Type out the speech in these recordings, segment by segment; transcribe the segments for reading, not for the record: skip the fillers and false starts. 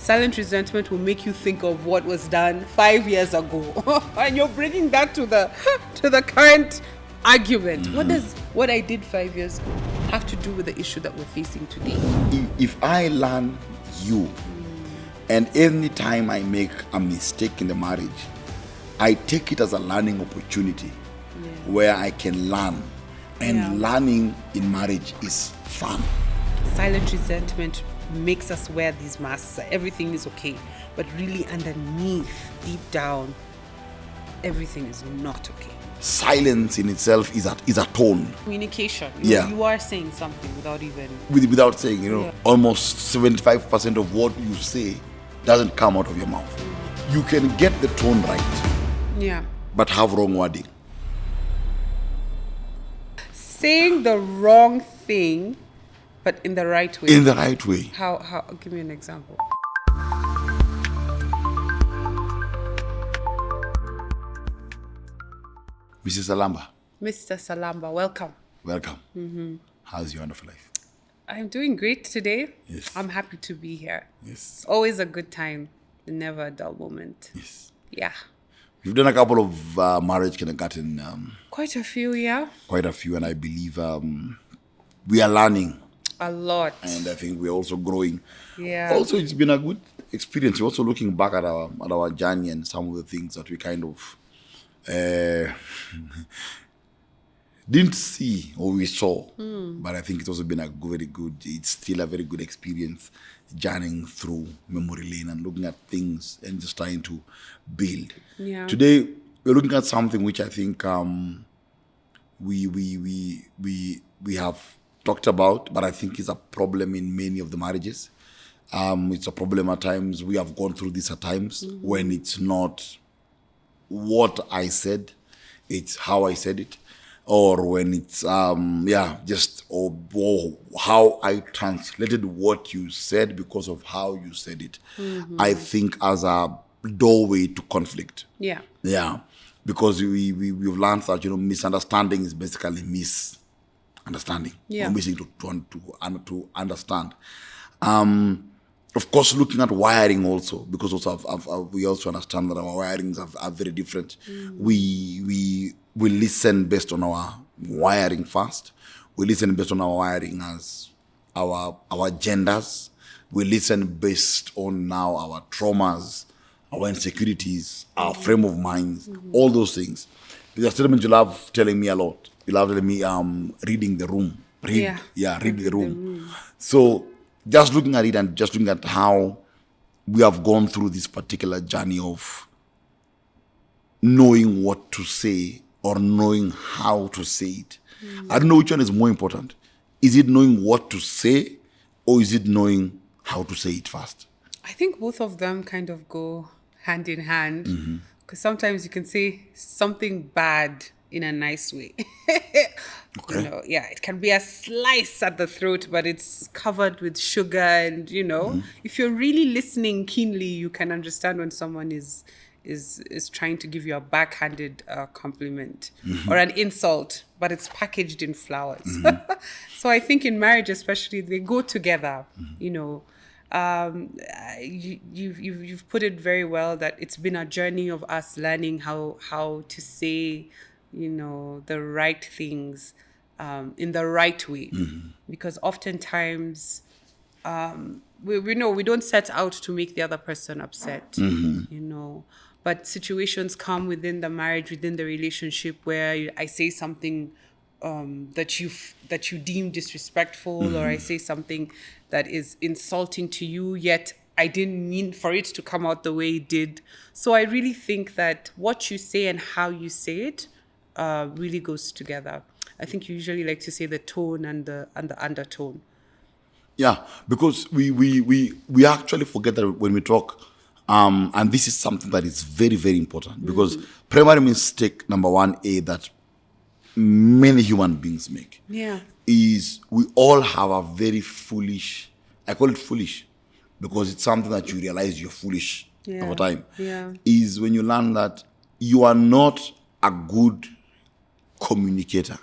Silent resentment will make you think of what was done 5 years ago, and you're bringing that to the current argument. Mm-hmm. What does what I did 5 years ago have to do with the issue that we're facing today? If I learn you, and any time I make a mistake in the marriage, I take it as a learning opportunity where I can learn. And learning in marriage is fun. Silent resentment makes us wear these masks that everything is okay, but really underneath, deep down, everything is not okay. Silence in itself is a tone. Communication. You are saying something without even... Without saying, almost 75% of what you say doesn't come out of your mouth. You can get the tone right. Yeah. But have wrong wording. Saying the wrong thing, but in the right way. In the right way. How? Give me an example. Mrs. Salamba. Mr. Salamba, welcome. Welcome. Mm-hmm. How's your wonderful life? I'm doing great today. Yes. I'm happy to be here. Yes. Always a good time. Never a dull moment. Yes. Yeah. We've done a couple of marriage kindergarten. Quite a few, yeah. Quite a few, and I believe we are learning. A lot. And I think we're also growing. Yeah. Also, it's been a good experience. We're also looking back at our journey and some of the things that we kind of didn't see or we saw. But I think it's also been it's still a very good experience journeying through memory lane and looking at things and just trying to build. Yeah. Today, we're looking at something which I think we have talked about, but I think is a problem in many of the marriages. It's a problem at times. We have gone through this at times when it's not what I said, it's how I said it, or when it's or how I translated what you said because of how you said it. I think as a doorway to conflict. Yeah. Yeah, because we've learned that misunderstanding is basically misunderstanding. Yeah. Or missing to understand. Of course, looking at wiring also, because also we also understand that our wirings are very different. We listen based on our wiring first. We listen based on our wiring as our genders. We listen based on now our traumas, our insecurities, our frame of minds, all those things. There's a statement you love telling me a lot. You love telling me reading the room. Read the room. So just looking at it and just looking at how we have gone through this particular journey of knowing what to say or knowing how to say it. I don't know which one is more important. Is it knowing what to say or is it knowing how to say it first? I think both of them kind of go hand in hand, because sometimes you can say something bad in a nice way. Okay. It can be a slice at the throat, but it's covered with sugar, and if you're really listening keenly, you can understand when someone is trying to give you a backhanded compliment or an insult, but it's packaged in flowers. So I think in marriage especially, they go together. You've put it very well that it's been a journey of us learning how to say the right things in the right way, because oftentimes we don't set out to make the other person upset, but situations come within the marriage, within the relationship, where I say something that you deem disrespectful, or I say something that is insulting to you, yet I didn't mean for it to come out the way it did. So I really think that what you say and how you say it really goes together. I think you usually like to say the tone and the undertone. Yeah, because we actually forget that when we talk, and this is something that is very, very important, because primary mistake number 1A that many human beings make is we all have a very foolish, I call it foolish, because it's something that you realize you're foolish over time, is when you learn that you are not a good communicator.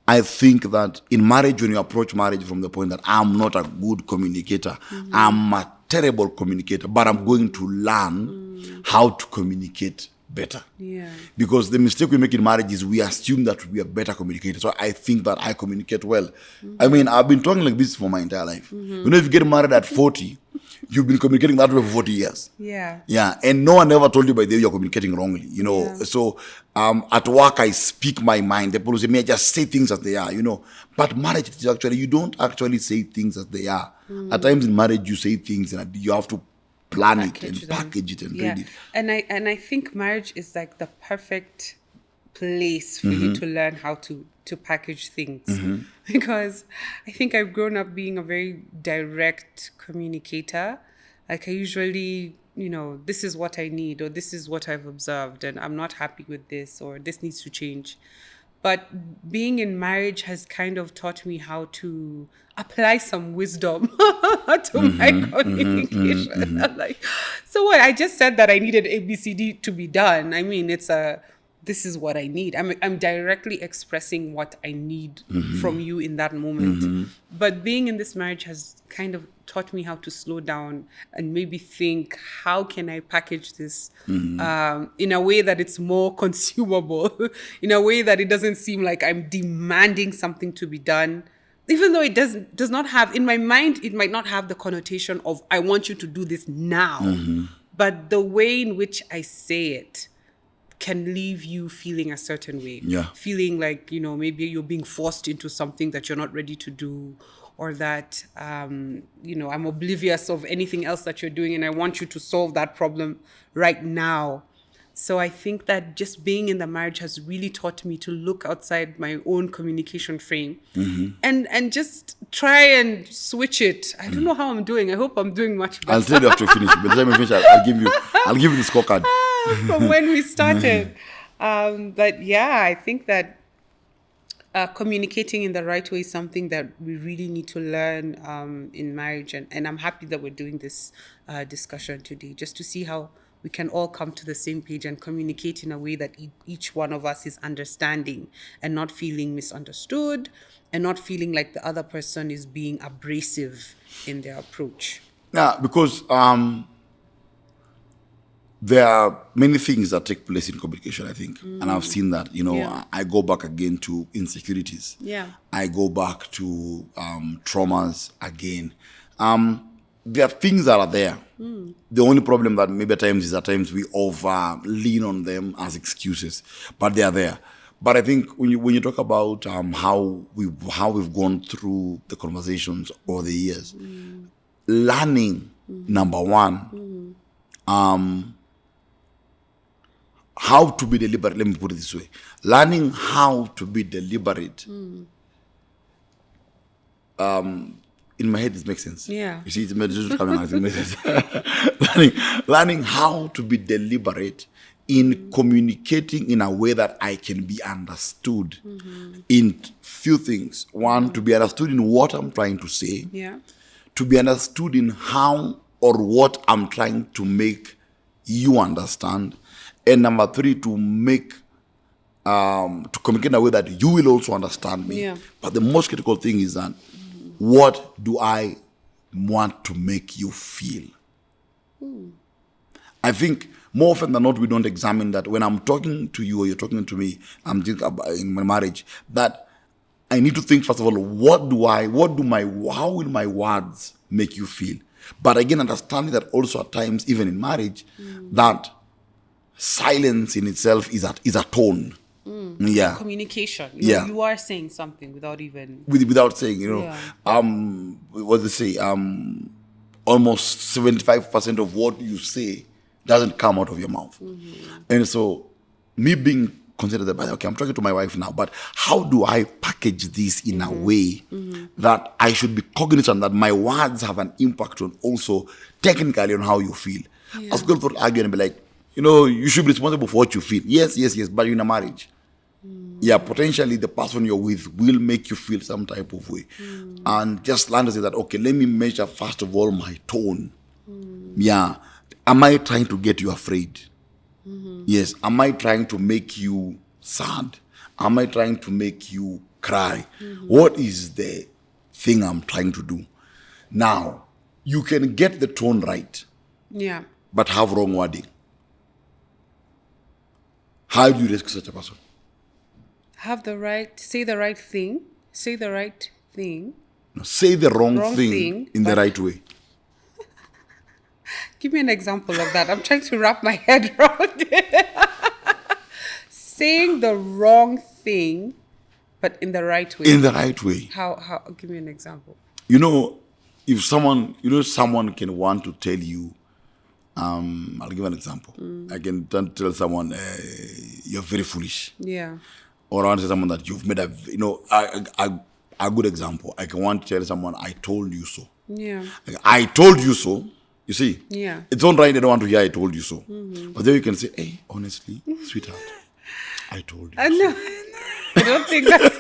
I think that in marriage, when you approach marriage from the point that I'm not a good communicator, I'm a terrible communicator, but I'm going to learn how to communicate better. Yeah. Because the mistake we make in marriage is we assume that we are better communicators. So I think that I communicate well. I mean, I've been talking like this for my entire life. You know, if you get married at 40, you've been communicating that way for 40 years. Yeah. Yeah. And no one ever told you by the way you're communicating wrongly, you know. Yeah. So at work, I speak my mind. People say, me, I just say things as they are, you know. But marriage is actually, you don't actually say things as they are. At times in marriage, you say things and you have to plan it and package it and read it. And I think marriage is like the perfect place for you to learn how to package things. Because I think I've grown up being a very direct communicator. Like I usually, you know, this is what I need, or this is what I've observed, and I'm not happy with this, or this needs to change. But being in marriage has kind of taught me how to apply some wisdom to my communication. I'm like, so what? I just said that I needed ABCD to be done. I mean, this is what I need. I'm directly expressing what I need from you in that moment. But being in this marriage has kind of taught me how to slow down and maybe think, how can I package this in a way that it's more consumable, in a way that it doesn't seem like I'm demanding something to be done. Even though it does not have, in my mind, it might not have the connotation of, I want you to do this now. But the way in which I say it can leave you feeling a certain way. Yeah. Feeling like, you know, maybe you're being forced into something that you're not ready to do, or that, you know, I'm oblivious of anything else that you're doing and I want you to solve that problem right now. So I think that just being in the marriage has really taught me to look outside my own communication frame and just try and switch it. I don't know how I'm doing. I hope I'm doing much better. I'll tell you after we finish. By the time we finish, I'll give you the scorecard. From when we started. But yeah, I think that communicating in the right way is something that we really need to learn in marriage. And I'm happy that we're doing this discussion today, just to see how we can all come to the same page and communicate in a way that each one of us is understanding and not feeling misunderstood and not feeling like the other person is being abrasive in their approach. Yeah, because there are many things that take place in communication, I think. And I've seen that, you know, Yeah. I go back again to insecurities. Yeah. I go back to traumas again. There are things that are there. The only problem that maybe at times we over lean on them as excuses, but they are there. But I think when you talk about how we've gone through the conversations over the years, learning number one, how to be deliberate. Let me put it this way: learning how to be deliberate. In my head, it makes sense. Yeah. You see, it's just coming out. It makes sense. learning how to be deliberate in communicating in a way that I can be understood in few things. One, to be understood in what I'm trying to say. Yeah. To be understood in how or what I'm trying to make you understand. And number three, to make to communicate in a way that you will also understand me. Yeah. But the most critical thing is that what do I want to make you feel? I think more often than not, we don't examine that. When I'm talking to you or you're talking to me, I'm thinking about in my marriage, that I need to think, first of all, how will my words make you feel? But again, understanding that also at times, even in marriage, that silence in itself is a tone. Yeah. Communication. Yeah. You are saying something without even... Without saying, you know, what they say, almost 75% of what you say doesn't come out of your mouth. And so, me being considered that, okay, I'm talking to my wife now, but how do I package this in a way that I should be cognizant that my words have an impact on also technically on how you feel? Yeah. As people would argue and be like, you know, you should be responsible for what you feel. Yes, but you're in a marriage. Yeah, potentially the person you're with will make you feel some type of way. And just learn to say that, okay, let me measure first of all my tone. Yeah. Am I trying to get you afraid? Yes. Am I trying to make you sad? Am I trying to make you cry? What is the thing I'm trying to do? Now, you can get the tone right, Yeah. but have wrong wording. How do you rescue such a person? Say the right thing. Say the right thing. No, say the wrong Wrong thing thing, in the but- right way. Give me an example of that. I'm trying to wrap my head around it. Saying the wrong thing, but in the right way. In the right way. How? Give me an example. If someone can want to tell you, I'll give an example. I can tell someone, you're very foolish. Yeah. Or I want to tell someone that you've made a good example. I can want to tell someone, I told you so. Yeah. Like, I told you so. You see? Yeah. It's all right, they don't want to hear I told you so. But then you can say, hey, honestly, sweetheart, I told you so. No, I don't think that's.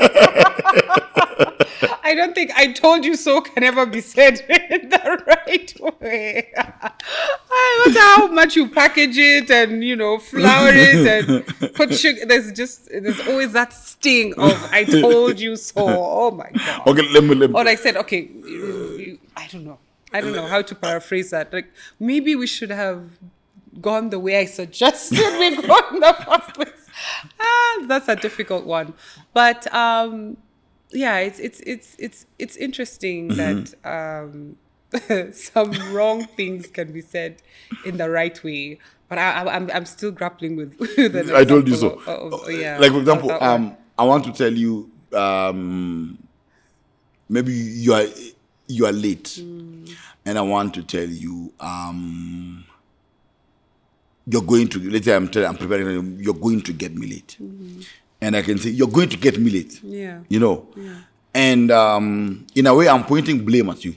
I don't think I told you so can ever be said in the right way. No matter how much you package it and flour it and put sugar, there's always that sting of I told you so. Oh my god. Okay, let me. Or like said, okay, I don't know. I don't know how to paraphrase that. Like maybe we should have gone the way I suggested we go in the first place. That's a difficult one, but yeah, it's interesting that some wrong things can be said in the right way. But I'm still grappling with an I told you so. Yeah, like for example, of that one. I want to tell you, maybe you are late, and I want to tell you, you're going to. Let's say I'm preparing. You're going to get me late, and I can say you're going to get me late. Yeah. Yeah. And in a way, I'm pointing blame at you,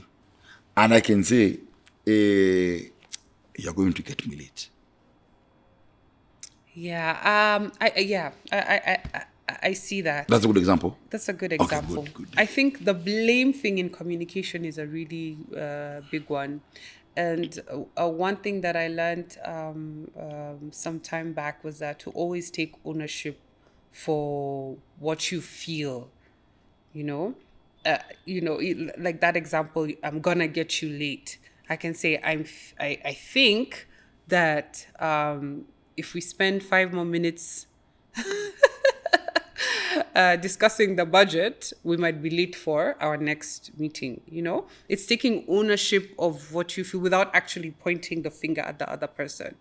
and I can say, you're going to get me late. Yeah. I see that. That's a good example. That's a good Okay, example. good. I think the blame thing in communication is a really big one. And one thing that I learned some time back was that to always take ownership for what you feel, like that example, I'm gonna get you late. I can say I think that if we spend 5 more minutes discussing the budget, we might be late for our next meeting. It's taking ownership of what you feel without actually pointing the finger at the other person.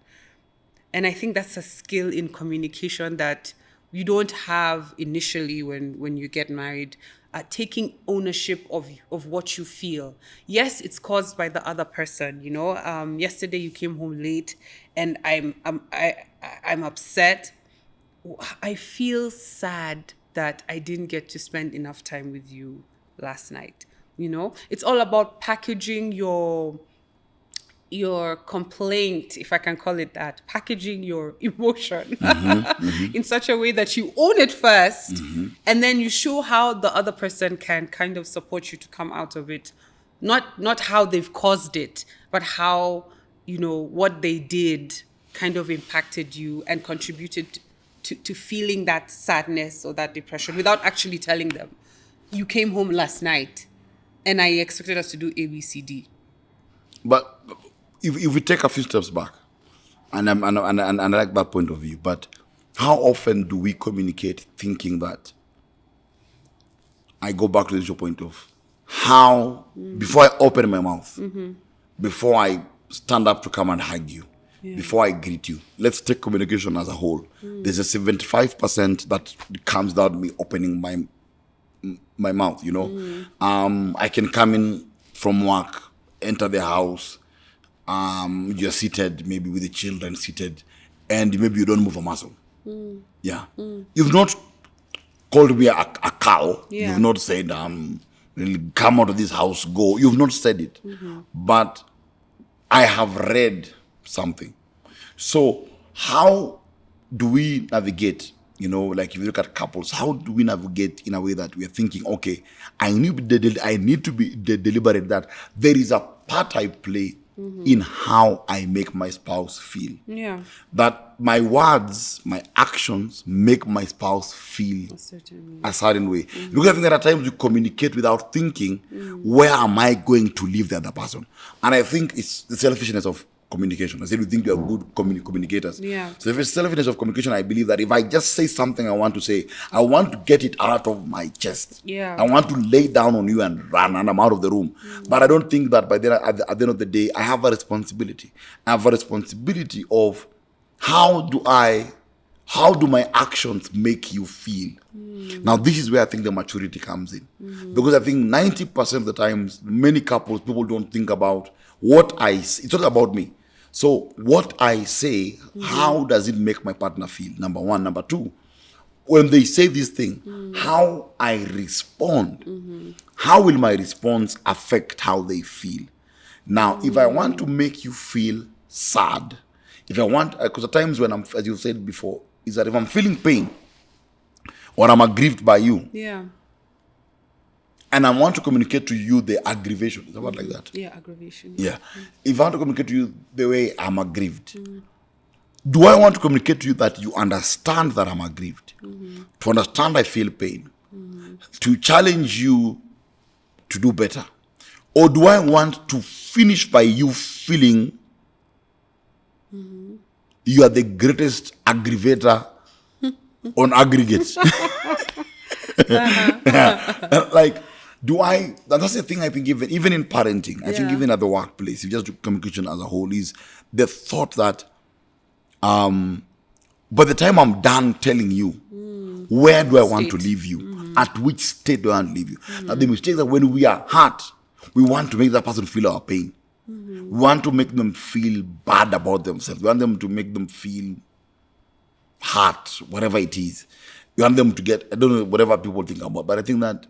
And I think that's a skill in communication that you don't have initially when you get married. Taking ownership of what you feel. Yes, it's caused by the other person. Yesterday you came home late, and I'm upset. I feel sad that I didn't get to spend enough time with you last night. It's all about packaging your complaint, if I can call it that, packaging your emotion in such a way that you own it first, and then you show how the other person can kind of support you to come out of it. Not how they've caused it, but how, what they did kind of impacted you and contributed to feeling that sadness or that depression without actually telling them. You came home last night and I expected us to do A, B, C, D. But if we take a few steps back, and I like that point of view, but how often do we communicate thinking that, I go back to the issue point of how, before I open my mouth, before I stand up to come and hug you, before I greet you, let's take communication as a whole. There's a 75% that comes without me opening my mouth, I can come in from work, enter the house, you're seated, maybe with the children seated, and maybe you don't move a muscle. Yeah. You've not called me a cow. Yeah. You've not said, come out of this house, go. You've not said it. But I have read something. So how do we navigate? Like if you look at couples, how do we navigate in a way that we are thinking, okay, I need to be deliberate that there is a part I play in how I make my spouse feel. Yeah. That my words, my actions make my spouse feel A certain a certain way. Because I think there are times you communicate without thinking, where am I going to leave the other person? And I think it's the selfishness of communication. I said we think we are good communicators. Yeah. So if it's selfishness of communication, I believe that if I just say something I want to say, I want to get it out of my chest. Yeah. I want to lay down on you and run, and I'm out of the room. But I don't think that by then, at the end of the day, I have a responsibility. I have a responsibility of how do my actions make you feel? Now, this is where I think the maturity comes in. Because I think 90% of the times, many couples, people don't think about what I say. It's not about me. So what I say, how does it make my partner feel? Number one. Number two, when they say this thing, how I respond, how will my response affect how they feel? Now, if I want to make you feel sad, if I want, because at times when I'm, as you said before, is that if I'm feeling pain or I'm aggrieved by you, Yeah. and I want to communicate to you the aggravation, is about like that? Yeah, aggravation. Yeah. If I want to communicate to you the way I'm aggrieved, do I want to communicate to you that you understand that I'm aggrieved? To understand I feel pain? To challenge you to do better? Or do I want to finish by you feeling you are the greatest aggravator on aggregate? Like, that's the thing I think even in parenting, I think even at the workplace, if you just do communication as a whole, is the thought that by the time I'm done telling you, where do I want to leave you? At which state do I want to leave you? Now, the mistake is that when we are hurt, we want to make that person feel our pain. We want to make them feel bad about themselves. We want them to make them feel hurt, whatever it is. We want them to get, I don't know, whatever people think about. But I think that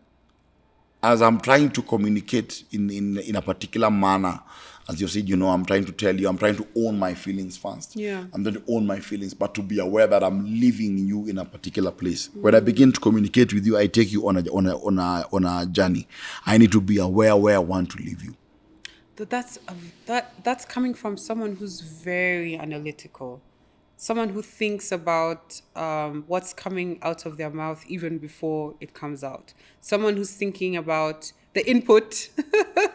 as I'm trying to communicate in a particular manner, as you said, I'm trying to tell you, I'm trying to own my feelings first. Yeah. I'm trying to own my feelings, but to be aware that I'm leaving you in a particular place. When I begin to communicate with you, I take you on a journey. I need to be aware where I want to leave you. That's coming from someone who's very analytical, someone who thinks about what's coming out of their mouth even before it comes out, someone who's thinking about the input,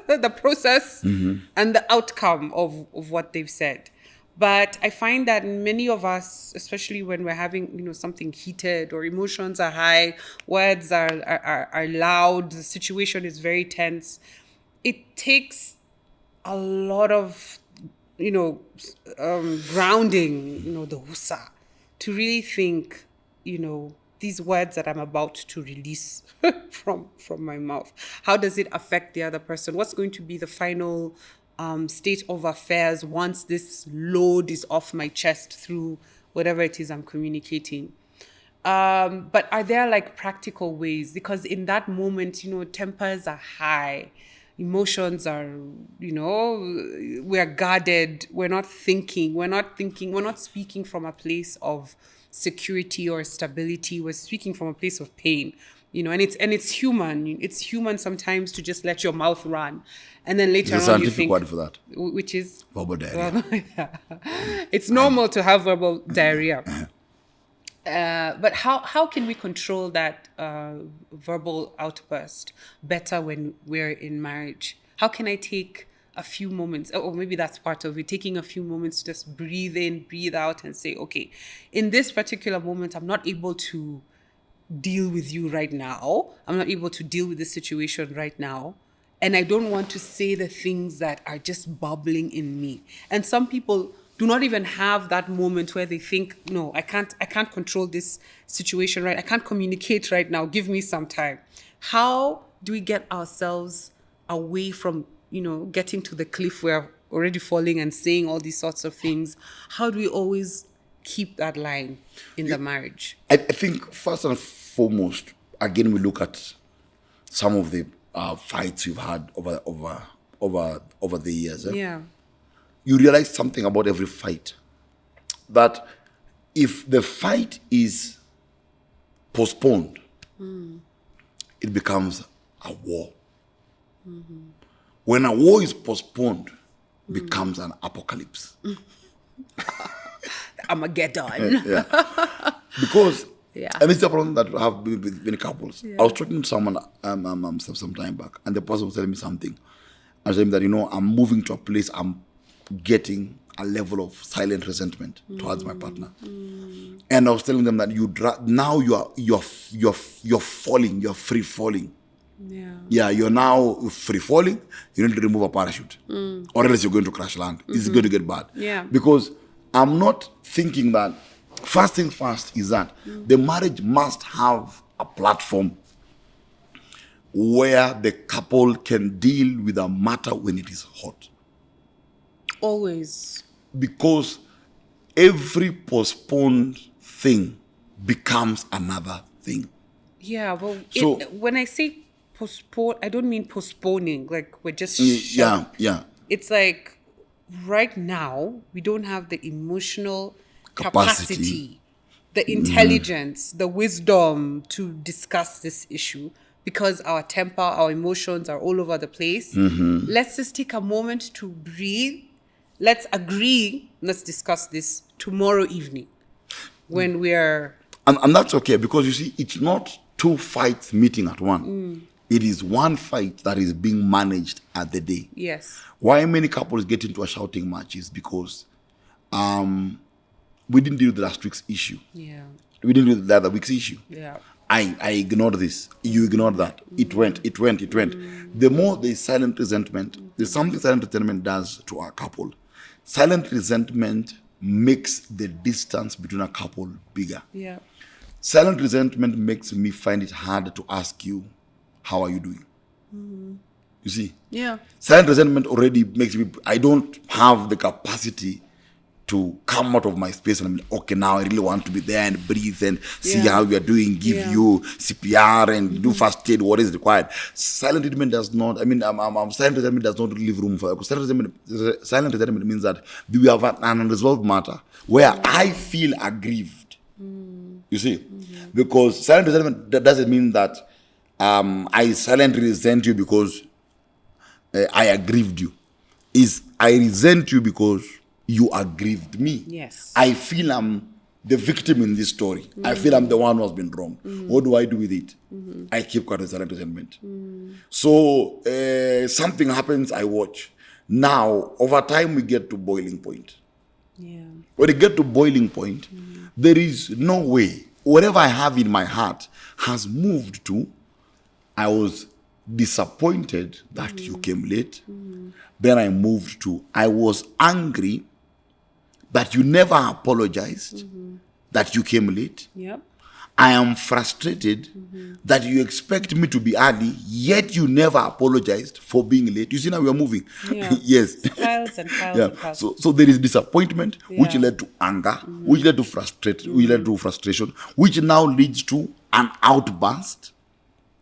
the process, and the outcome of what they've said. But I find that many of us, especially when we're having something heated or emotions are high, words are loud, the situation is very tense, it takes a lot of grounding, the husa, to really think, these words that I'm about to release from my mouth, how does it affect the other person? What's going to be the final state of affairs once this load is off my chest through whatever it is I'm communicating? But are there like practical ways? Because in that moment, tempers are high. Emotions are, we're guarded. We're not thinking. We're not speaking from a place of security or stability. We're speaking from a place of pain, and it's human. It's human sometimes to just let your mouth run. And then later There's on a scientific word for that. Which is? Verbal diarrhea. It's normal to have verbal diarrhea. But how can we control that verbal outburst better when we're in marriage? How can I take a few moments, or maybe that's part of it, taking a few moments to just breathe in, breathe out, and say, okay, in this particular moment, I'm not able to deal with you right now. I'm not able to deal with this situation right now. And I don't want to say the things that are just bubbling in me. And some people do not even have that moment where they think, no, I can't control this situation, right? I can't communicate right now. Give me some time. How do we get ourselves away from, getting to the cliff where we're already falling and saying all these sorts of things? How do we always keep that line in the marriage? I think first and foremost, again, we look at some of the fights we've had over the years. Yeah. You realize something about every fight, that if the fight is postponed, it becomes a war. When a war is postponed, becomes an apocalypse. Armageddon. Because, Yeah. and it's a problem that I have with many couples. Yeah. I was talking to someone some time back, and the person was telling me something. I was telling him that, I'm moving to a place, I'm getting a level of silent resentment towards my partner. And I was telling them that now you're falling, you're free falling. Yeah. Yeah, you're now free falling. You need to remove a parachute, or else you're going to crash land. It's going to get bad. Yeah. Because I'm not thinking that. First thing first is that the marriage must have a platform where the couple can deal with a matter when it is hot. Always. Because every postponed thing becomes another thing. Yeah. Well, So- when I say postpone, I don't mean postponing. Like we're just. Yeah. It's like right now we don't have the emotional Capacity. capacity, the intelligence, the wisdom to discuss this issue because our temper, our emotions are all over the place. Let's just take a moment to breathe. Let's agree. Let's discuss this tomorrow evening when we're. And that's okay, because you see, it's not two fights meeting at one. It is one fight that is being managed at the day. Yes. Why many couples get into a shouting match is because we didn't deal with last week's issue. Yeah. We didn't deal with the other week's issue. Yeah. I ignored this. You ignored that. It went. The more there's silent resentment, there's something silent resentment does to a couple. Silent resentment makes the distance between a couple bigger. Yeah. Silent resentment makes me find it hard to ask you, how are you doing? You see? Yeah. Silent resentment already makes me, I don't have the capacity to come out of my space and I'm like, okay, now I really want to be there and breathe and see Yeah. how you are doing, give Yeah. you CPR and do first aid, what is required. Silent resentment does not, silent resentment does not leave room for, because silent resentment means that we have an unresolved matter where I feel aggrieved. You see? Because silent resentment doesn't mean that I silently resent you because I aggrieved you. Is I resent you because you aggrieved me. Yes. I feel I'm the victim in this story. I feel I'm the one who has been wrong. What do I do with it? I keep quiet with silent resentment. So something happens, I watch. Now, over time, we get to boiling point. Yeah. When we get to boiling point, there is no way. Whatever I have in my heart has moved to, I was disappointed that you came late. Then I moved to, I was angry that you never apologized that you came late. Yep. I am frustrated that you expect me to be early, yet you never apologized for being late. You see, now we are moving. Yeah. Yes. Piles and piles and piles. So there is disappointment, which Yeah. led to anger, which led to frustration, which now leads to an outburst.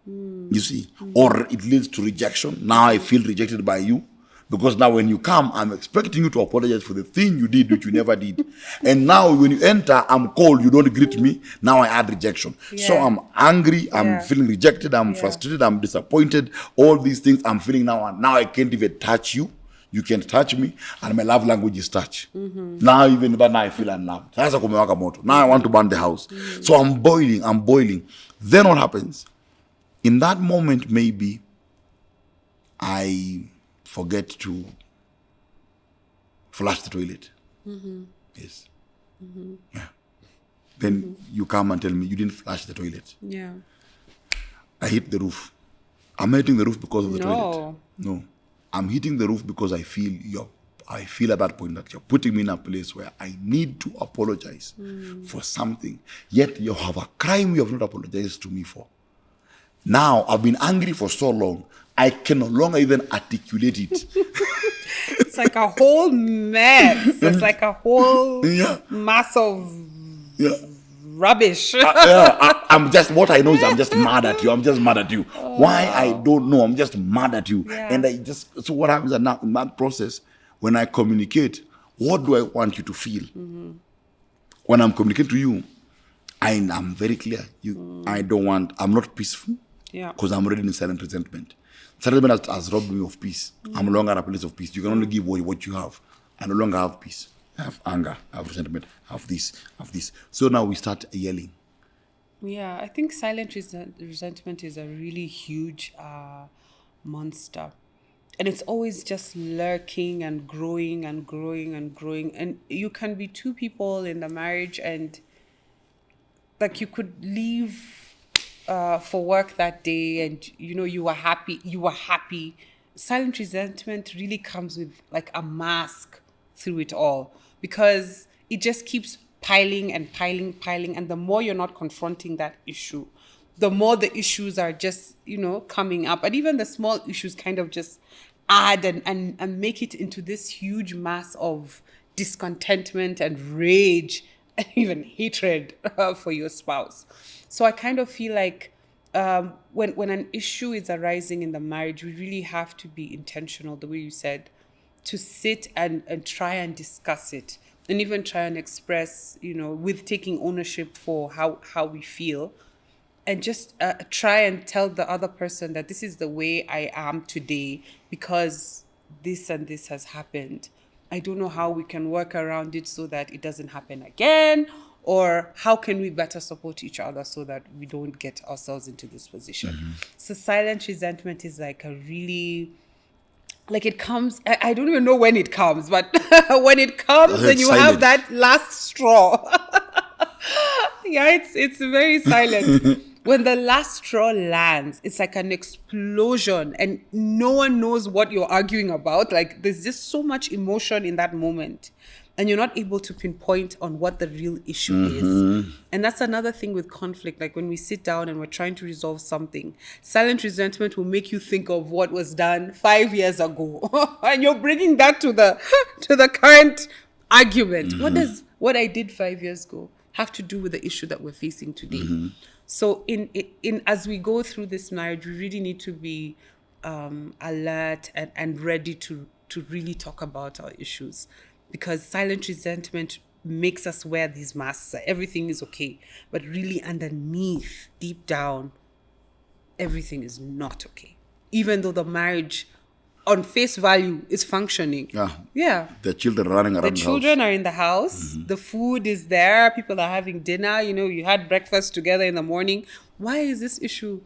You see, or it leads to rejection. Now I feel rejected by you. Because now when you come, I'm expecting you to apologize for the thing you did, which you never did. And now when you enter, I'm cold, you don't greet me. Now I add rejection. So Yeah. I'm angry, I'm Yeah. feeling rejected, I'm Yeah. frustrated, I'm disappointed. All these things I'm feeling now. And now I can't even touch you. You can't touch me. And my love language is touch. Now even but now I feel unloved. Sasa kumewaka moto. Now I want to burn the house. So I'm boiling. Then what happens? In that moment, maybe I forget to flush the toilet. Yes. Yeah. Then you come and tell me you didn't flush the toilet. Yeah. I hit the roof. I'm hitting the roof because of the toilet. No. No. I'm hitting the roof because I feel at that point that you're putting me in a place where I need to apologize for something. Yet you have a crime you have not apologized to me for. Now I've been angry for so long, I can no longer even articulate it. It's like a whole mess. It's like a whole Yeah. mass of Yeah. rubbish. I'm just, what I know is I'm just mad at you. Why? I don't know. I'm just mad at you. Yeah. And so what happens is now in that process, when I communicate, what do I want you to feel? When I'm communicating to you, I'm very clear. I'm not peaceful. Yeah. Because I'm already in silent resentment. Settlement has robbed me of peace. I'm no longer at a place of peace. You can only give what you have. I no longer have peace. I have anger. I have resentment. I have this. I have this. So now we start yelling. Yeah, I think silent resentment is a really huge monster. And it's always just lurking and growing and growing and growing. And you can be two people in the marriage and like you could leave for work that day and you were happy. Silent resentment really comes with like a mask through it all because it just keeps piling and piling, and the more you're not confronting that issue, the more the issues are just coming up, and even the small issues kind of just add and make it into this huge mass of discontentment and rage and even hatred for your spouse. So I kind of feel like when an issue is arising in the marriage, we really have to be intentional, the way you said, to sit and try and discuss it and even try and express, with taking ownership for how we feel, and just try and tell the other person that this is the way I am today because this and this has happened. I don't know how we can work around it so that it doesn't happen again, or how can we better support each other so that we don't get ourselves into this position. Mm-hmm. So silent resentment is like a really... like it comes, I don't even know when it comes, but when it comes, then you have that last straw. Yeah, it's very silent. When the last straw lands, it's like an explosion and no one knows what you're arguing about. Like there's just so much emotion in that moment and you're not able to pinpoint on what the real issue is. And that's another thing with conflict. Like when we sit down and we're trying to resolve something, silent resentment will make you think of what was done 5 years ago. And you're bringing that to the current argument. What does what I did 5 years ago have to do with the issue that we're facing today? So in as we go through this marriage, we really need to be alert and ready to really talk about our issues, because silent resentment makes us wear these masks. Everything is okay, but really underneath, deep down, everything is not okay. Even though the marriage on face value is functioning. Yeah. The children running around the children are in the house. The food is there. People are having dinner. You had breakfast together in the morning. Why is this issue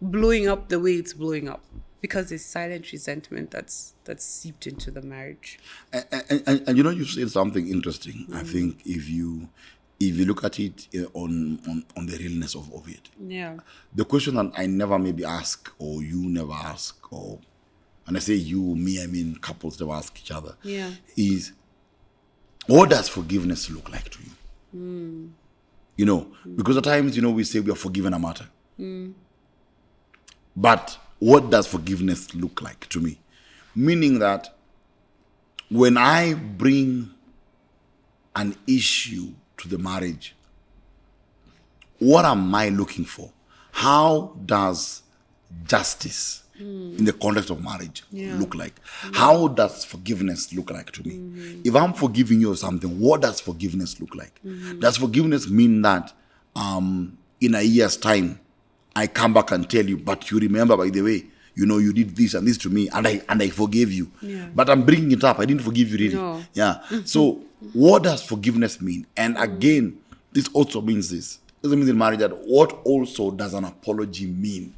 blowing up the way it's blowing up? Because there's silent resentment that's seeped into the marriage. And you said something interesting. I think if you look at it on the realness of it. Yeah. The question that I never maybe ask, or you never ask, or... and I say you, me, I mean couples that ask each other, is what does forgiveness look like to you? Because at times, we say we are forgiven a matter. But what does forgiveness look like to me? Meaning that when I bring an issue to the marriage, what am I looking for? How does justice in the context of marriage look like? How does forgiveness look like to me? If I'm forgiving you of something, what does forgiveness look like? Does forgiveness mean that in a year's time I come back and tell you, but you remember, by the way, you did this and this to me, and I forgave you, but I'm bringing it up, I didn't forgive you really. No. So what does forgiveness mean? And again, this also means this. It doesn't mean in marriage that what also does an apology mean?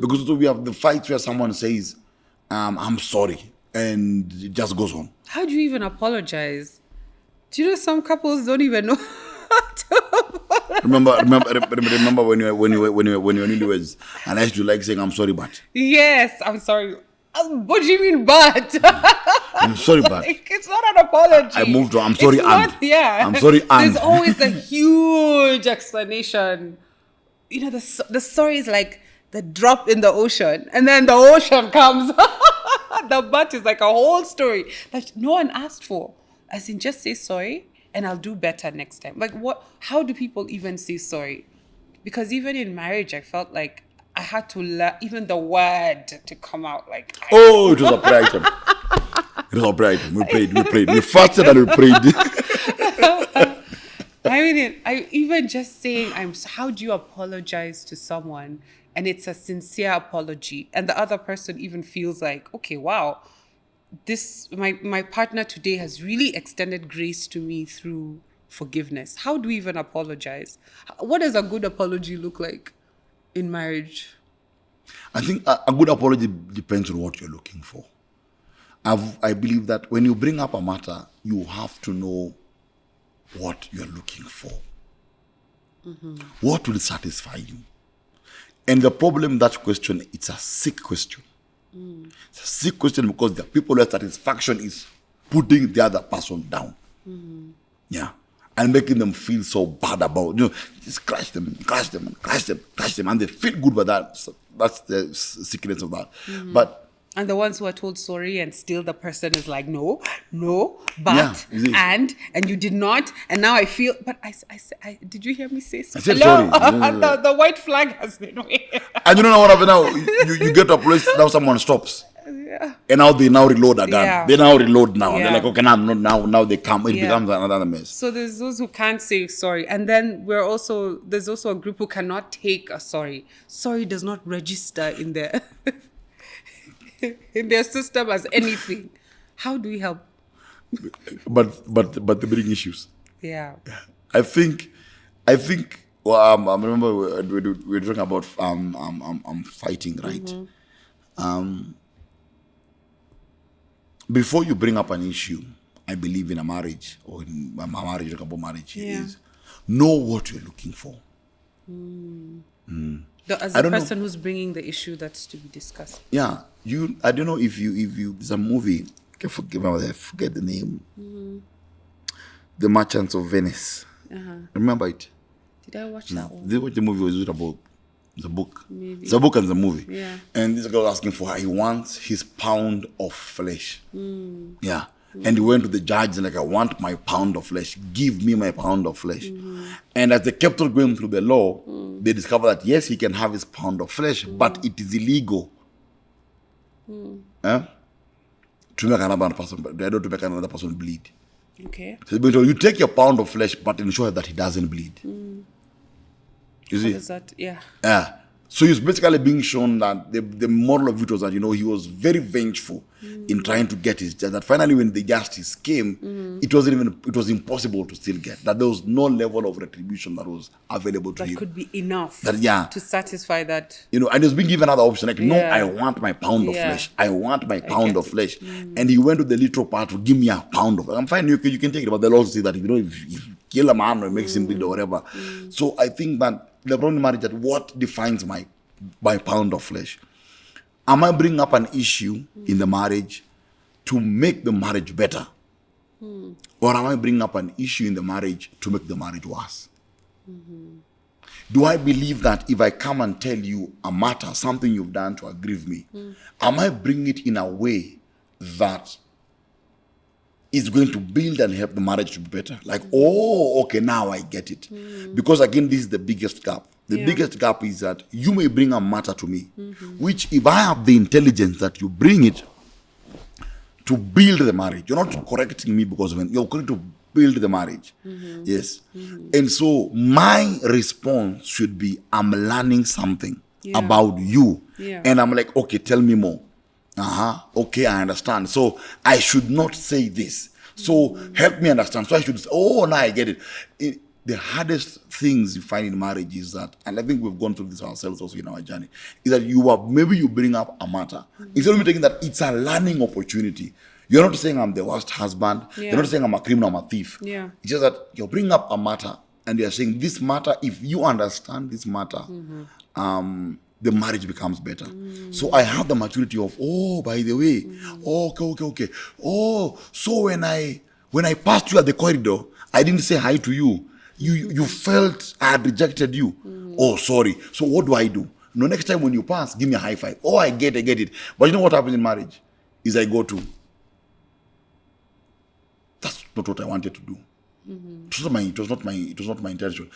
Because we have the fights where someone says, I'm sorry, and it just goes on. How do you even apologize? Do you know some couples don't even know how to apologize? Remember when you were newlyweds, and I used to like saying, I'm sorry, but. Yes, I'm sorry. What do you mean, but? I'm sorry, but. It's not an apology. I moved on. I'm sorry, and. I'm sorry, and. There's always a huge explanation. The story is like the drop in the ocean, and then the ocean comes. The but is like a whole story that no one asked for. As in, just say sorry, and I'll do better next time. Like, what? How do people even say sorry? Because even in marriage, I felt like I had to learn even the word to come out. Like, it was a prayer item. It was a prayer item. We prayed. We fasted and we prayed. I mean, I even just saying, how do you apologize to someone? and it's a sincere apology, and the other person even feels like, okay, wow, this my partner today has really extended grace to me through forgiveness. How do we even apologize? What does a good apology look like in marriage? I think a good apology depends on what you're looking for. I believe that when you bring up a matter, you have to know what you're looking for. What will satisfy you? And the problem, that question, it's a sick question. It's a sick question because there are people where satisfaction is putting the other person down. Yeah. And making them feel so bad about, just crush them, and they feel good with that. So that's the sickness of that. And the ones who are told sorry and still the person is like, no, but, and you did not, and now I feel, but I did you hear me say so? I said sorry. The white flag has been waved. And you know what happened now? You get to a place, now someone stops. Yeah. And now they reload again. Yeah. They now reload now. Yeah. They're like, okay, now they come. It becomes another mess. So there's those who can't say sorry. And then there's also a group who cannot take a sorry. Sorry does not register in their in their system as anything. How do we help? But they bring issues. Yeah. I think well, I remember we were talking about fighting, right? Before you bring up an issue, I believe in a marriage, or in my marriage, talk about marriage, is know what you're looking for. As the person who's bringing the issue that's to be discussed. Yeah, I don't know if you there's a movie, I forget the name. The Merchants of Venice. Remember it? Did I watch that one? Did you watch the movie? Was it about the book? Maybe. It's a book and the movie. Yeah. And this guy was asking for, he wants his pound of flesh. Yeah. And he went to the judge and like, I want my pound of flesh. Give me my pound of flesh. And as they kept on going through the law, they discovered that yes, he can have his pound of flesh, but it is illegal. To make another person bleed. Okay. So you take your pound of flesh, but ensure that he doesn't bleed. You see? What is that? Yeah. Yeah. So he's basically being shown that the moral of it was that, he was very vengeful in trying to get his justice. That finally when the justice came, it was impossible to still get. That there was no level of retribution that was available to him. That could be enough to satisfy that. And he was being given another option. Like, no, I want my pound of flesh. I want my pound of flesh. And he went to the literal part to give me a pound of flesh. I'm fine, you can take it, but they'll also say that if you kill a man or makes him bleed or whatever. So I think that the problem in marriage is that what defines my pound of flesh? Am I bringing up an issue in the marriage to make the marriage better? Or am I bringing up an issue in the marriage to make the marriage worse? Do I believe that if I come and tell you a matter, something you've done to aggrieve me, am I bringing it in a way that is going to build and help the marriage to be better? Like, oh, okay, now I get it. Because again, this is the biggest gap. The biggest gap is that you may bring a matter to me, which if I have the intelligence that you bring it to build the marriage, you're not correcting me because you're going to build the marriage. Yes. And so my response should be, I'm learning something about you. And I'm like, okay, tell me more. Okay, I understand. So I should not say this. So help me understand. So I should say, oh, now I get it. The hardest things you find in marriage is that, and I think we've gone through this ourselves also in our journey, is that maybe you bring up a matter. Instead of me taking that, it's a learning opportunity. You're not saying I'm the worst husband. You're not saying I'm a criminal, I'm a thief. It's just that you're bringing up a matter and you're saying this matter, if you understand this matter, the marriage becomes better. So I have the maturity of, oh, by the way, okay. Oh, so when I passed you at the corridor, I didn't say hi to you. You felt I had rejected you. Oh, sorry. So what do? No, next time when you pass, give me a high five. Oh, I get it. But you know what happens in marriage? Is I go to, that's not what I wanted to do. It was not my intention.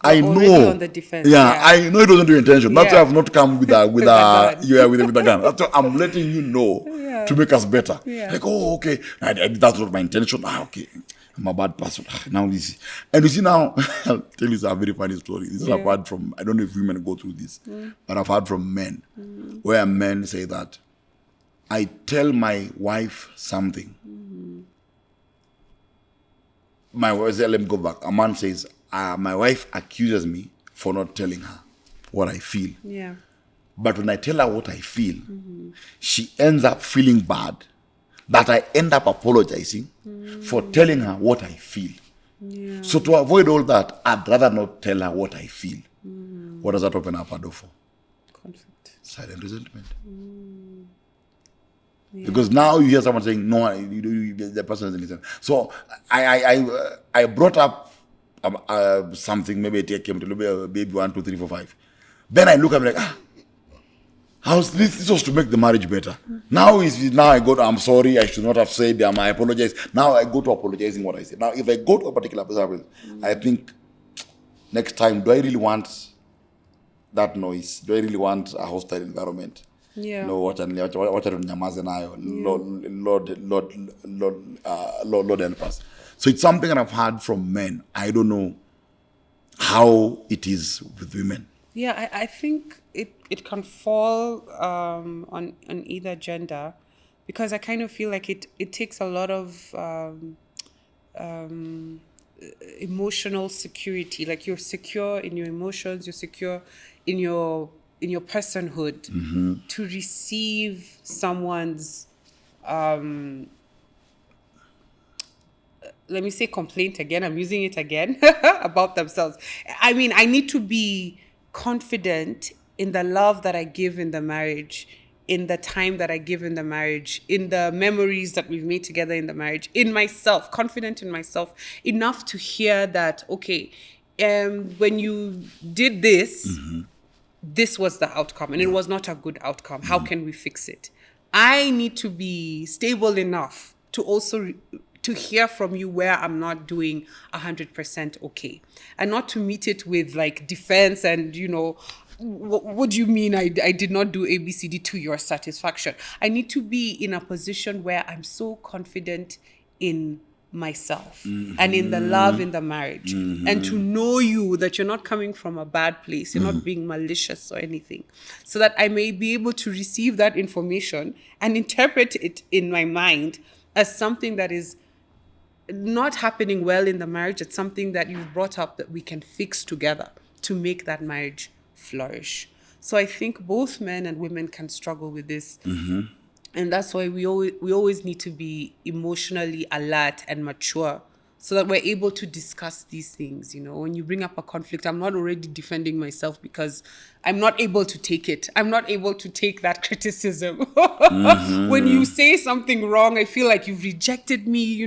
I know. On the defense. I know it wasn't your intention. That's why I've not come with a gun. That's why I'm letting you know to make us better. Like, oh, okay, that's not my intention. Okay. I'm a bad person. Now this, and you see now, I'll tell you a very funny story. This is I've heard from, I don't know if women go through this, but I've heard from men, where men say that, I tell my wife something. My wife, let me go back. A man says, my wife accuses me for not telling her what I feel. Yeah. But when I tell her what I feel, she ends up feeling bad that I end up apologizing for telling her what I feel. Yeah. So to avoid all that, I'd rather not tell her what I feel. What does that open up a door for? Conflict. Silent resentment. Yeah. Because now you hear someone saying, no, the person doesn't listen. So I brought up something, maybe a take came to baby 1, 2, 3, 4, 5. Then I look at it like, how's this was to make the marriage better. Now I go to, I'm sorry, I should not have said, I apologize. Now I go to apologizing what I said. Now if I go to a particular person, I think next time, do I really want that noise? Do I really want a hostile environment? Yeah. No, what nyamaze nayo. Lord help us. So it's something that I've heard from men. I don't know how it is with women. Yeah, I think it can fall on either gender, because I kind of feel like it takes a lot of emotional security. Like you're secure in your emotions, you're secure in your personhood to receive someone's let me say complaint again, I'm using it again, about themselves. I mean, I need to be confident in the love that I give in the marriage, in the time that I give in the marriage, in the memories that we've made together in the marriage, in myself, confident in myself enough to hear that, okay, when you did this, this was the outcome, and it was not a good outcome. How can we fix it? I need to be stable enough to also to hear from you where I'm not doing 100% okay, and not to meet it with like defense and, what do you mean I did not do ABCD to your satisfaction? I need to be in a position where I'm so confident in myself and in the love in the marriage, and to know you, that you're not coming from a bad place, you're not being malicious or anything, so that I may be able to receive that information and interpret it in my mind as something that is not happening well in the marriage. It's something that you've brought up that we can fix together to make that marriage flourish. So I think both men and women can struggle with this. And that's why we always need to be emotionally alert and mature, so that we're able to discuss these things. When you bring up a conflict, I'm not already defending myself because I'm not able to take it. I'm not able to take that criticism. When you say something wrong, I feel like you've rejected me,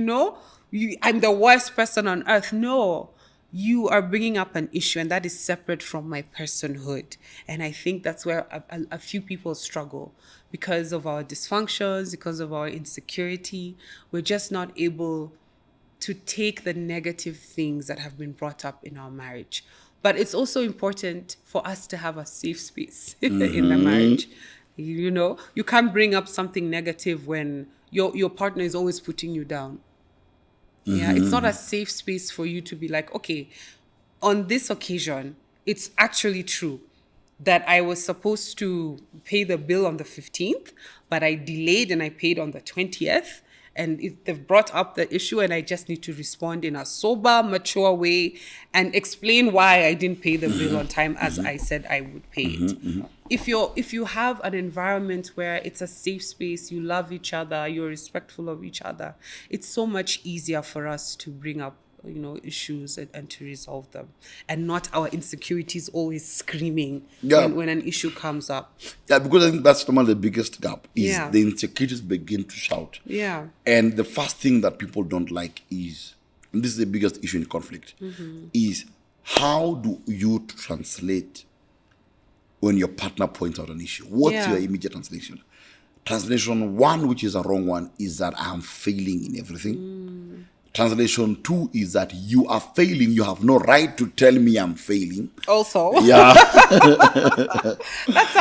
I'm the worst person on earth. No, you are bringing up an issue, and that is separate from my personhood. And I think that's where a few people struggle, because of our dysfunctions, because of our insecurity. We're just not able to take the negative things that have been brought up in our marriage. But it's also important for us to have a safe space in the marriage. You can't bring up something negative when your partner is always putting you down. Yeah, it's not a safe space for you to be like, okay, on this occasion, it's actually true that I was supposed to pay the bill on the 15th, but I delayed and I paid on the 20th. And they've brought up the issue, and I just need to respond in a sober, mature way and explain why I didn't pay the bill on time as I said I would pay it. If you have an environment where it's a safe space, you love each other, you're respectful of each other, it's so much easier for us to bring up issues and to resolve them, and not our insecurities always screaming when an issue comes up. Yeah, because I think that's normally the biggest gap is the insecurities begin to shout. Yeah. And the first thing that people don't like is, and this is the biggest issue in conflict, is how do you translate when your partner points out an issue? What's your immediate translation? Translation one, which is a wrong one, is that I'm failing in everything. Translation 2 is that you are failing. You have no right to tell me I'm failing. Also. Yeah. That's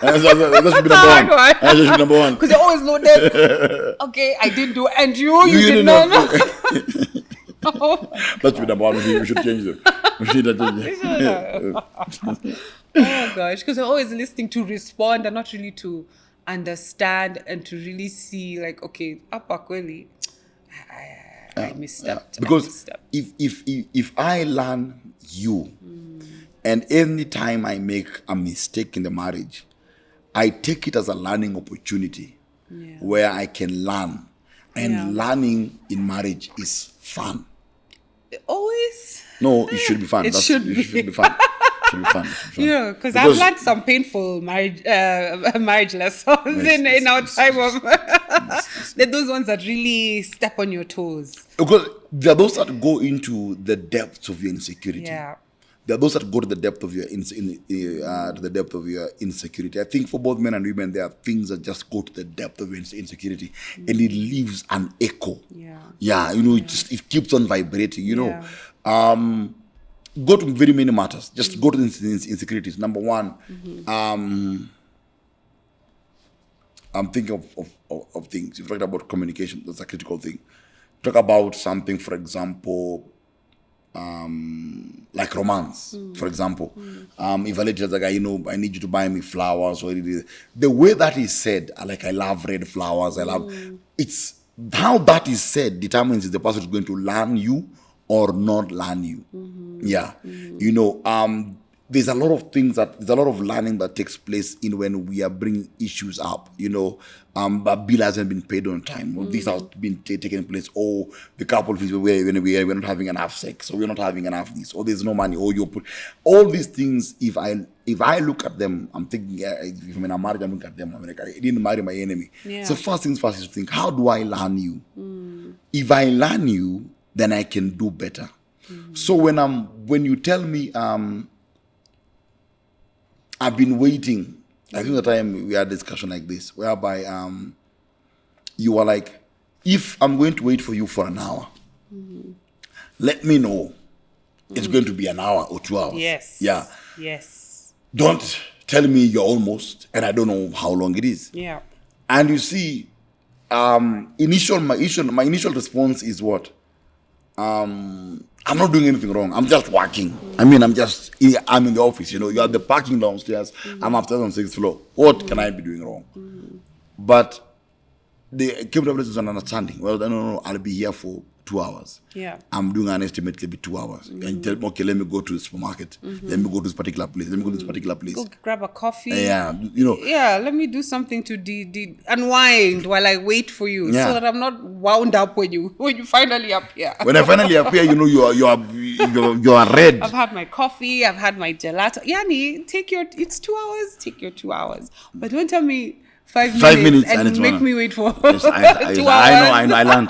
That should be number one. That should be number one. Because you're always loaded. Okay, I didn't do, and you did not. That should be number one. We should change it. We should change it. Oh gosh, because you're always listening to respond and not really to understand and to really see, like, okay, Apakweli, I misstepped. Because if I learn you, and any time I make a mistake in the marriage, I take it as a learning opportunity where I can learn. And learning in marriage is fun. Always? No, it should be fun. It should be fun. Yeah, because I've learned some painful marriage lessons in our time of they're those ones that really step on your toes. Because there are those that go into the depths of your insecurity. Yeah. There are those that go to the depth of your insecurity. I think for both men and women, there are things that just go to the depth of your insecurity, and it leaves an echo. Yeah. It keeps on vibrating. Go to very many matters. Just go to the insecurities. Number one, I'm thinking of things. You've talked about communication. That's a critical thing. Talk about something, for example, like romance, for example. If a lady tells a guy, I need you to buy me flowers, or the way that is said, like, I love red flowers, it's how that is said determines if the person is going to learn you or not learn you. There's a lot of learning that takes place in when we are bringing issues up. But bill hasn't been paid on time. Or this has been taking place. Or the couple feels we're not having enough sex, or we're not having enough this, or there's no money, or you put all these things. If I look at them, I'm thinking, if I'm in a marriage, I'm looking at them. I'm like, I didn't marry my enemy. So first things first is to think, how do I learn you? If I learn you, then I can do better. So when you tell me, I've been waiting. I think the time we had a discussion like this, whereby you were like, if I'm going to wait for you for an hour, let me know it's going to be an hour or 2 hours. Yes. Yeah. Yes. Don't tell me you're almost, and I don't know how long it is. Yeah. And you see, my initial response is what? I'm not doing anything wrong. I'm just working. I'm in the office. You are the parking downstairs. I'm upstairs on 6th floor. What can I be doing wrong? But they came to an understanding. Well, no, I'll be here for 2 hours. Yeah. I'm doing an estimate, maybe 2 hours. And tell me, okay, let me go to the supermarket. Let me go to this particular place. Go grab a coffee. Yeah, Yeah, let me do something to unwind while I wait for you, so that I'm not wound up when you finally appear. When I finally appear, you are red. I've had my coffee. I've had my gelato. Yani, it's 2 hours. Take your 2 hours, but don't tell me 5 minutes and make me wait for 2 hours. I know. I learned.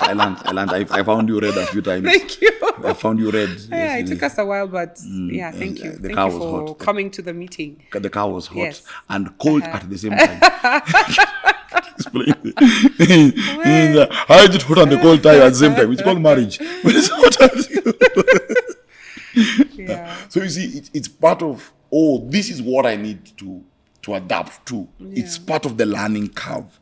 I found you red a few times. Thank you. I found you red. Yeah, it took us a while, but thank you. The Thank car you was for hot. coming to the meeting. The car was hot and cold at the same time. How is it hot and the cold time at the same time? It's called marriage. But it's hot So you see, it's part of, this is what I need to adapt to. It's part of the learning curve.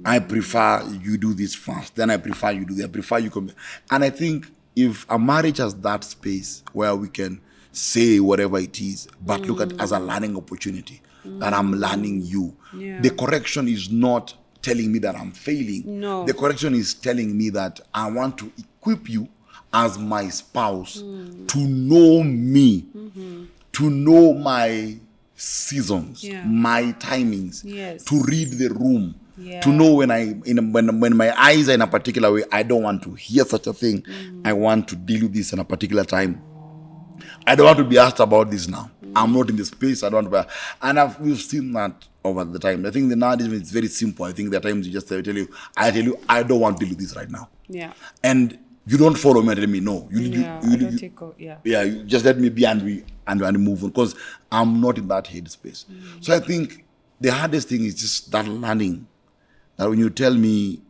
I prefer you do this first, then I prefer you do that. I prefer you come. And I think if a marriage has that space where we can say whatever it is, but look at it as a learning opportunity, that I'm learning you. The correction is not telling me that I'm failing. No. The correction is telling me that I want to equip you as my spouse to know me, to know my seasons, my timings, to read the room, to know when my eyes are in a particular way, I don't want to hear such a thing. I want to deal with this in a particular time. I don't want to be asked about this now. I'm not in the space. I don't want to be. And we've seen that over the time. I think the nowadays it's very simple. I think there are times you just tell you, I don't want to deal with this right now. Yeah. And you don't follow me and let me know. You just let me be and move on, because I'm not in that headspace. So I think the hardest thing is just that learning. That when you tell me,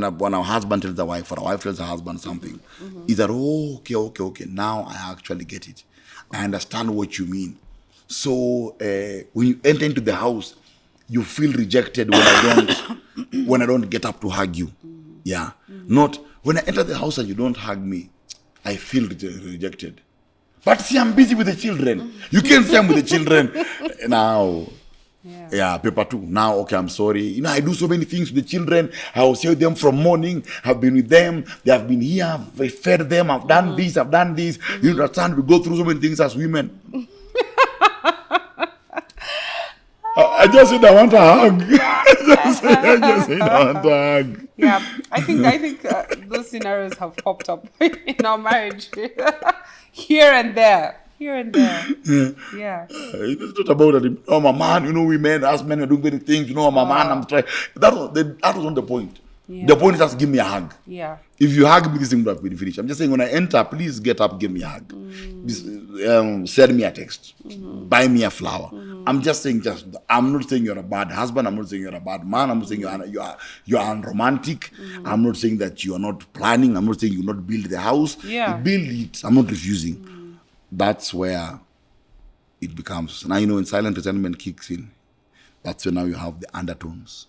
when our husband tells the wife or our wife tells her husband something, is that, oh, okay, now I actually get it. I understand what you mean. So when you enter into the house, you feel rejected when I don't get up to hug you. Yeah. Not when I enter the house and you don't hug me, I feel rejected. But see, I'm busy with the children. You can't say I'm with the children. Now, yeah, paper too. Now, okay, I'm sorry. I do so many things with the children. I will see them from morning. I've been with them. They have been here. I've fed them. I've done this. I've done this. You understand? We go through so many things as women. I just said I want a hug. I just said I want a hug. Yeah, I think those scenarios have popped up in our marriage, here and there. Yeah. It's not about that. Oh, my man, we men, us men are doing many things. My man, I'm trying. That was not the point. Yeah. The point is just give me a hug. Yeah. If you hug me, this thing would have been finished. I'm just saying when I enter, please get up, give me a hug. Send me a text. Buy me a flower. I'm just saying, I'm not saying you're a bad husband. I'm not saying you're a bad man. I'm not saying you're unromantic. I'm not saying that you are not planning. I'm not saying you not build the house. Yeah. You build it. I'm not refusing. That's where it becomes. Now, when silent resentment kicks in, that's when now you have the undertones.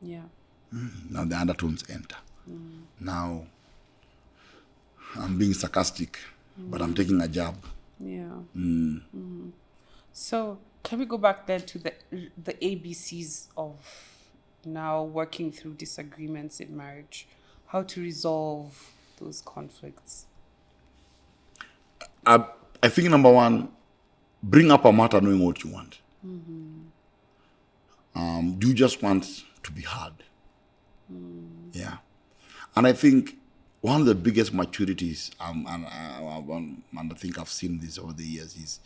Yeah. Now the undertones enter. Now, I'm being sarcastic, but I'm taking a jab. Yeah. So, can we go back then to the ABCs of now working through disagreements in marriage? How to resolve those conflicts? I think number one, bring up a matter knowing what you want. Do you just want to be heard? Yeah. And I think one of the biggest maturities, and I think I've seen this over the years, is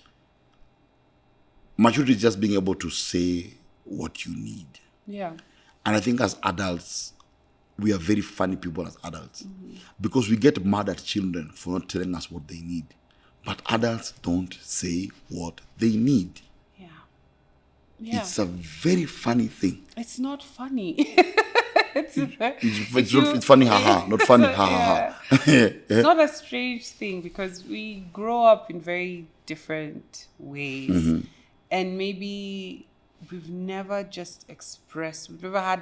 maturity is just being able to say what you need. Yeah. And I think as adults, we are very funny people as adults because we get mad at children for not telling us what they need. But adults don't say what they need. Yeah. It's a very funny thing. It's not funny. It's funny, haha, not funny, haha. It's not a strange thing because we grow up in very different ways. And maybe we've never had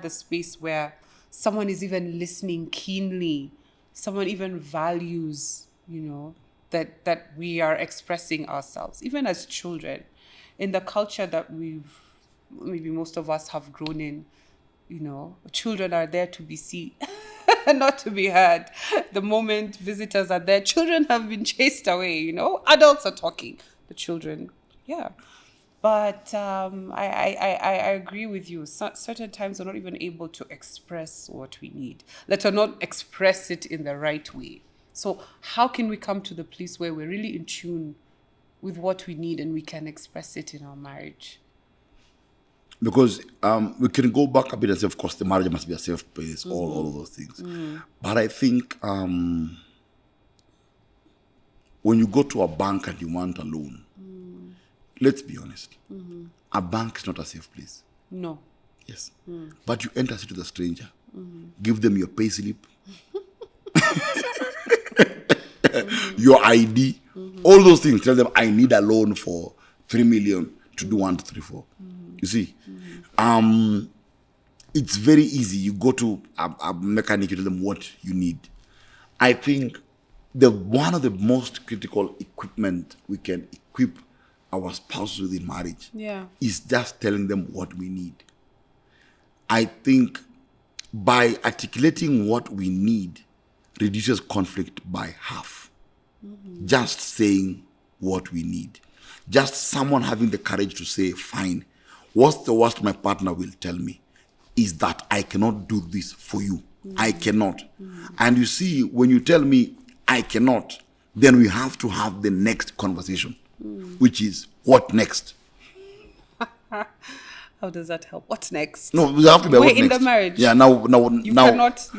the space where someone is even listening keenly. Someone even values, that we are expressing ourselves, even as children, in the culture that maybe most of us have grown in. Children are there to be seen, not to be heard. The moment visitors are there, children have been chased away. Adults are talking, the children, yeah. But I agree with you. Certain times we're not even able to express what we need, let alone express it in the right way. So how can we come to the place where we're really in tune with what we need and we can express it in our marriage? Because we can go back a bit and say, of course, the marriage must be a safe place, all of those things. But I think when you go to a bank and you want a loan, let's be honest, a bank is not a safe place. No. Yes. But you enter to the stranger, give them your pay slip, your ID, all those things. Tell them, I need a loan for 3 million to do 1, 2, 3, 4. You see, it's very easy. You go to a mechanic, you tell them what you need. I think one of the most critical equipment we can equip our spouses with in marriage is just telling them what we need. I think by articulating what we need reduces conflict by half. Just saying what we need. Just someone having the courage to say, fine, what's the worst my partner will tell me is that I cannot do this for you. I cannot. And you see, when you tell me I cannot, then we have to have the next conversation, which is what next? How does that help? What's next? No, we have to be what in next? The marriage. Yeah, now you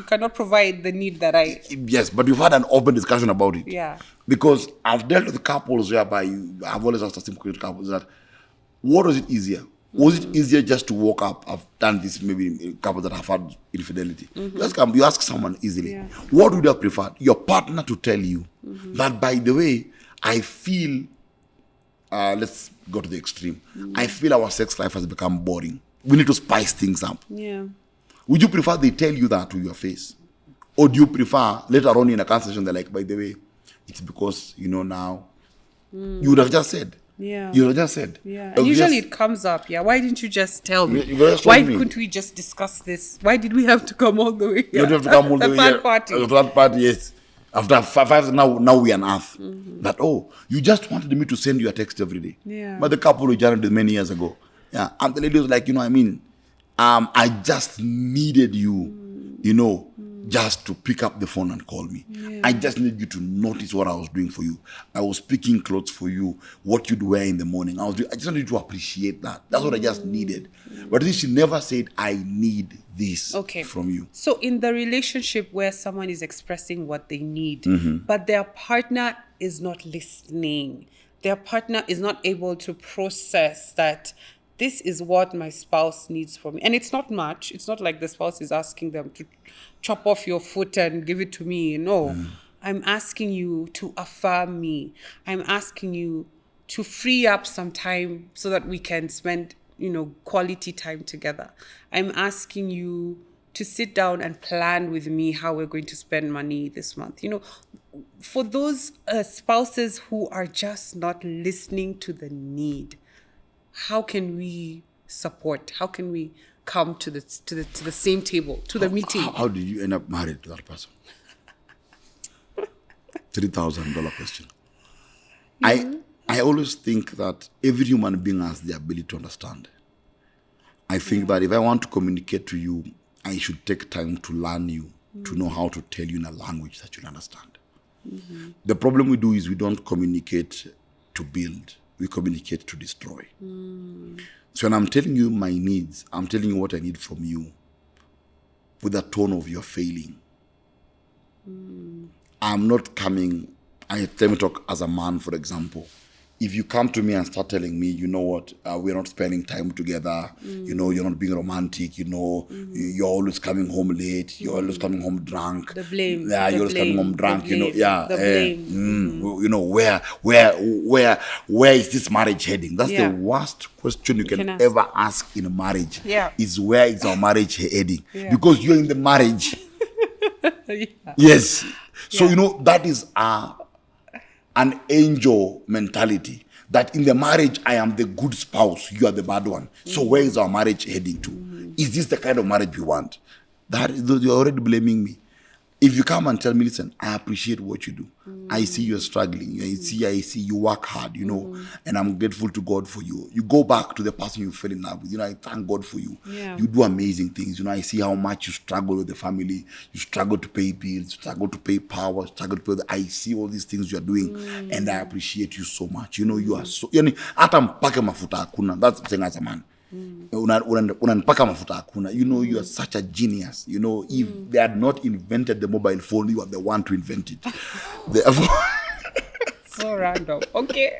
cannot provide the need that I. Yes, but we've had an open discussion about it. Yeah. Because I've dealt with couples whereby I've always asked a simple question to couples that, what is it easier? Was it easier just to walk up? I've done this maybe in a couple that have had infidelity. Just come, you ask someone easily. Yeah. What would you have preferred? Your partner to tell you that, by the way, I feel, let's go to the extreme. I feel our sex life has become boring. We need to spice things up. Yeah. Would you prefer they tell you that to your face? Or do you prefer later on in a conversation they're like, by the way, it's because, now, you would have just said. Yeah. You would have just said. Yeah. And usually it comes up. Yeah. Why didn't you just tell me? You just Why told me. couldn't we just discuss this? Why did we have to come all the way here? You don't have to come all the way. third party. The third party, yes. After five now we unearth that, you just wanted me to send you a text every day. Yeah. But the couple we joined many years ago. Yeah. And the lady was like, I just needed you, just to pick up the phone and call me. Yeah. I just needed you to notice what I was doing for you. I was picking clothes for you, what you'd wear in the morning. I just needed you to appreciate that. That's what I just needed. But then she never said, I need this from you. So in the relationship where someone is expressing what they need, but their partner is not listening, their partner is not able to process that this is what my spouse needs from me. And it's not much. It's not like the spouse is asking them to chop off your foot and give it to me. No. I'm asking you to affirm me. I'm asking you to free up some time so that we can spend, quality time together. I'm asking you to sit down and plan with me how we're going to spend money this month. For those spouses who are just not listening to the need, how can we support? How can we come to the same table, to the meeting? How did you end up married to that person? $3,000 question. I always think that every human being has the ability to understand. I think that if I want to communicate to you, I should take time to learn you, to know how to tell you in a language that you'll understand. The problem we do is we don't communicate to build. We communicate to destroy. So when I'm telling you my needs, I'm telling you what I need from you with the tone of you're failing. I'm not coming, let me talk as a man, for example. If you come to me and start telling me, you know what, we're not spending time together, you're not being romantic, you're always coming home late, you're always coming home drunk. The blame. Yeah, you're always coming home drunk, The blame. Where is this marriage heading? That's the worst question you can ever ask in a marriage. Yeah. Is where is our marriage heading? Yeah. Because you're in the marriage. Yeah. Yes. So, that is an angel mentality, that in the marriage, I am the good spouse, you are the bad one. So where is our marriage heading to? Is this the kind of marriage we want? You're already blaming me. If you come and tell me, listen, I appreciate what you do. I see you're struggling. I see you work hard, and I'm grateful to God for you. You go back to the person you fell in love with. I thank God for you. Yeah. You do amazing things. I see how much you struggle with the family. You struggle to pay bills, you struggle to pay power, struggle to pay I see all these things you're doing, and I appreciate you so much. You are so, hata mpaka mafuta hakuna. That's the thing as a man. Unanipaka mafuta hakuna. You are such a genius. If they had not invented the mobile phone, you are the one to invent it. Therefore, So random. Okay.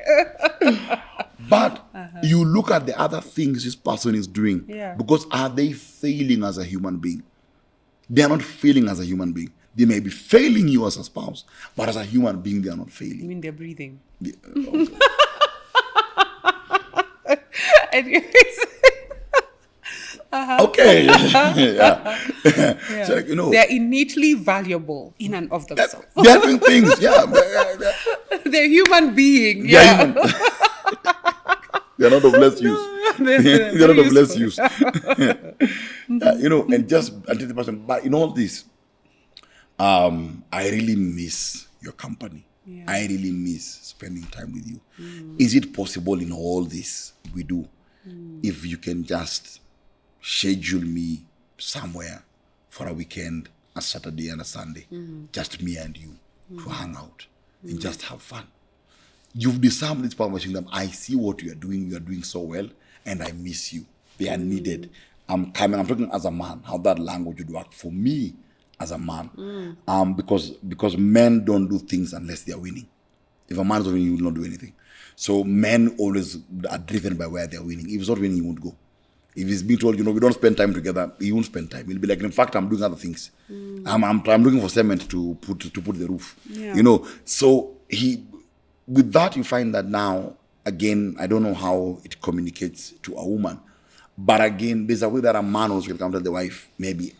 but you look at the other things this person is doing. Yeah. Because are they failing as a human being? They are not failing as a human being. They may be failing you as a spouse, but as a human being, they are not failing. You mean they're breathing? Okay. Anyways. Okay. Yeah. So, they're innately valuable in and of themselves. They're doing things. Yeah. They're human beings. They're Yeah. human. They're not of less use. They're not of less use. And just until the person. But in all this, I really miss your company. Yeah. I really miss spending time with you. Is it possible in all this we do, if you can just schedule me somewhere for a weekend, a Saturday and a Sunday, just me and you, to hang out and just have fun? You've disarmed this power machine. I see what you are doing so well, and I miss you. They are needed. I'm talking as a man, how that language would work for me as a man. Because men don't do things unless they are winning. If a man is winning, he will not do anything. So men always are driven by where they're winning. If it's not winning, he won't go. If he's being told, we don't spend time together, he won't spend time. He'll be like, in fact, I'm doing other things. I'm looking for cement to put the roof. Yeah. So with that, you find that now, again, I don't know how it communicates to a woman. But again, there's a way that a man also will come to the wife, maybe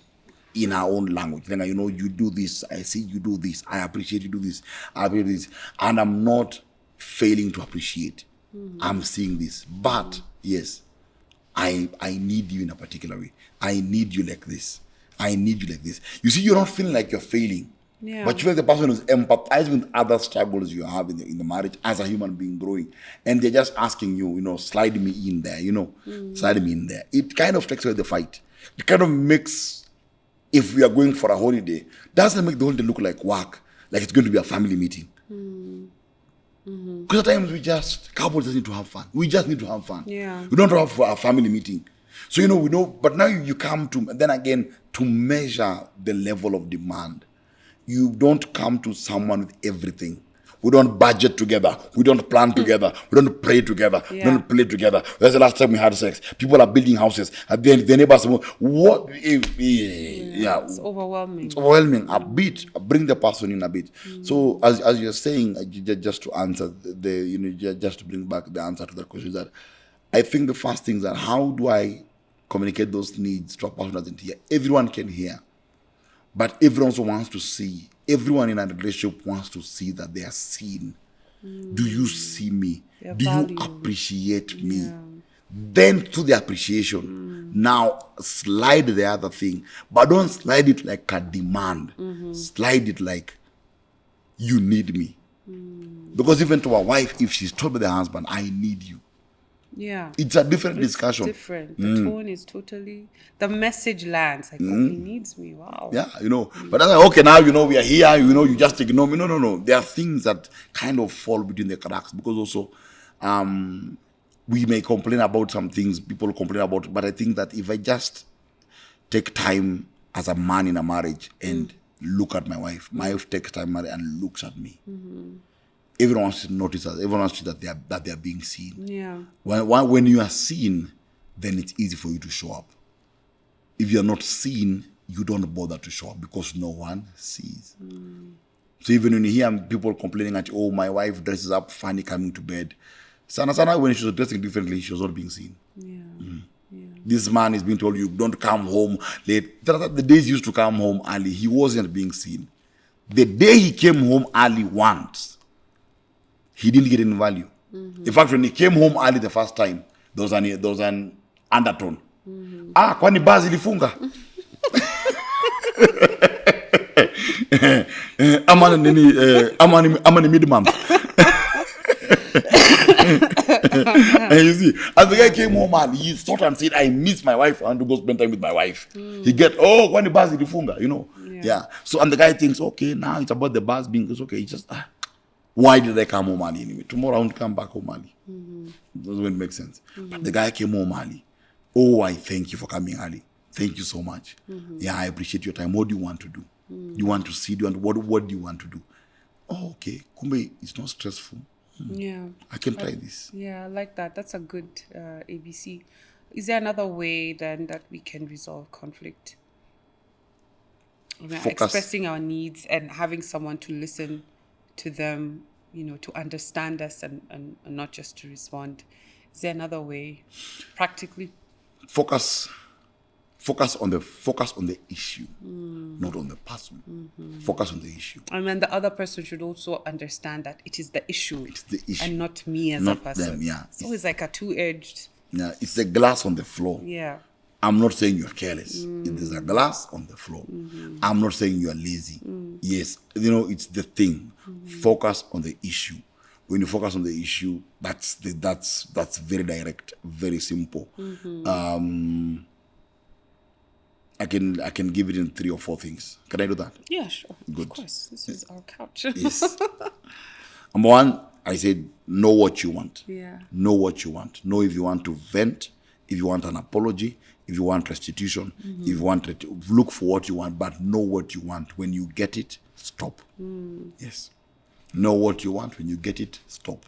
in her own language. Then, you do this, I see you do this, I appreciate you do this, I appreciate this. And I'm not failing to appreciate. I'm seeing this. But, yes, I need you in a particular way. I need you like this. I need you like this. You see, you're not feeling like you're failing. Yeah. But you feel like the person who's empathizing with other struggles you have in the marriage as a human being growing. And they're just asking you, slide me in there, slide me in there. It kind of takes away the fight. It kind of makes, if we are going for a holiday, doesn't make the holiday look like work, like it's going to be a family meeting. Because at times couples just need to have fun. We just need to have fun. Yeah. We don't have a family meeting. So, we know, but now you come to, then again, to measure the level of demand. You don't come to someone with everything. We don't budget together. We don't plan together. We don't pray together. Yeah. We don't play together. That's the last time we had sex. People are building houses. And then the neighbors, what? Yeah. It's overwhelming. It's overwhelming a bit. Bring the person in a bit. So as you're saying, just to answer just to bring back the answer to that question, that I think the first thing is that how do I communicate those needs to a person who doesn't hear? Everyone can hear. But everyone also wants to see. Everyone in a relationship wants to see that they are seen. Do you see me? Do you appreciate me? Yeah. Then to the appreciation, now slide the other thing. But don't slide it like a demand. Slide it like you need me. Because even to a wife, if she's told by the husband, I need you. Yeah. It's a different discussion. Different. The tone is totally, the message lands. Like, oh, he needs me. Wow. Yeah, But that's like, okay, now, we are here, you just ignore me. No. There are things that kind of fall between the cracks because also we may complain about some things people complain about, but I think that if I just take time as a man in a marriage and look at my wife takes time and looks at me. Everyone wants to notice us. Everyone wants to see that they are being seen. Yeah. When you are seen, then it's easy for you to show up. If you are not seen, you don't bother to show up because no one sees. So even when you hear people complaining that, oh, my wife dresses up funny coming to bed, Sana, when she was dressing differently, she was not being seen. Yeah. This man is being told, you don't come home late. The days he used to come home early, he wasn't being seen. The day he came home early once, he didn't get any value. In fact, when he came home early the first time, there was an undertone. Kwani basi ilifunga? Ama ni mid-month. And you see, as the guy came home and he thought and said, I miss my wife, I want to go spend time with my wife. He kwani basi ilifunga, Yeah. So, and the guy thinks, okay, now it's about the bus being, it's okay, it's just, why did I come home early anyway? Tomorrow I won't come back home early. Doesn't make sense. But the guy came home early. Oh, I thank you for coming early. Thank you so much. Yeah, I appreciate your time. What do you want to do? You want to see? What do you want to do? Oh, okay. Kumbe, it's not stressful. Yeah. I can try this. Yeah, I like that. That's a good ABC. Is there another way then that we can resolve conflict? Expressing our needs and having someone to listen to them, to understand us and not just to respond. Is there another way, practically? Focus on the issue, not on the person. Focus on the issue. And then the other person should also understand that it is the issue. It's the issue. And not me as a person. Them, yeah. It's always like a two-edged. Yeah, it's the glass on the floor. Yeah. I'm not saying you're careless. It is a glass on the floor. I'm not saying you're lazy. Yes, it's the thing. Focus on the issue. When you focus on the issue, that's very direct, very simple. I can give it in 3 or 4 things. Can I do that? Yeah, sure. Good. Of course. This is our couch. Yes. Number 1, I said, know what you want. Yeah. Know what you want. Know if you want to vent, if you want an apology, if you want restitution, if you want look for what you want, but know what you want. When you get it, stop. Yes. Know what you want. When you get it, stop.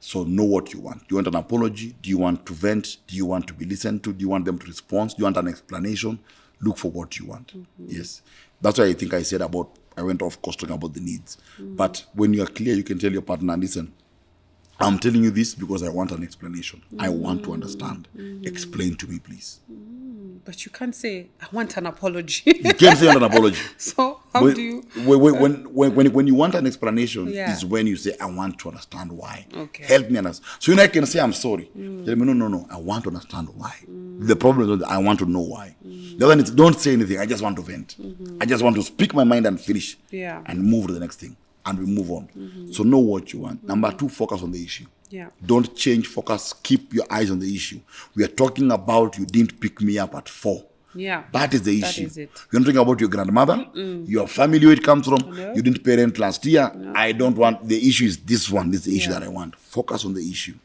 So know what you want. Do you want an apology? Do you want to vent? Do you want to be listened to? Do you want them to respond? Do you want an explanation? Look for what you want. Yes. That's why I think I said I went off course talking about the needs. But when you are clear, you can tell your partner, listen, I'm telling you this because I want an explanation. I want to understand. Explain to me, please. But you can't say, I want an apology. You can't say an apology. So how do you? When you want an explanation, Yeah. is when you say, I want to understand why. Okay. Help me understand. So you know, I can say, I'm sorry. Tell me, no, I want to understand why. The problem is that I want to know why. The other is, don't say anything. I just want to vent. I just want to speak my mind and finish. Yeah. And move to the next thing. And we move on. So know what you want. Number 2, focus on the issue. Yeah. Don't change focus. Keep your eyes on the issue. We are talking about you didn't pick me up at 4. Yeah. That is the That issue. is it. You're not talking about your grandmother, your family, where it comes from. No. You didn't parent last year. No. I don't want, the issue is this one. This is the issue Yeah. that I want. Focus on the issue.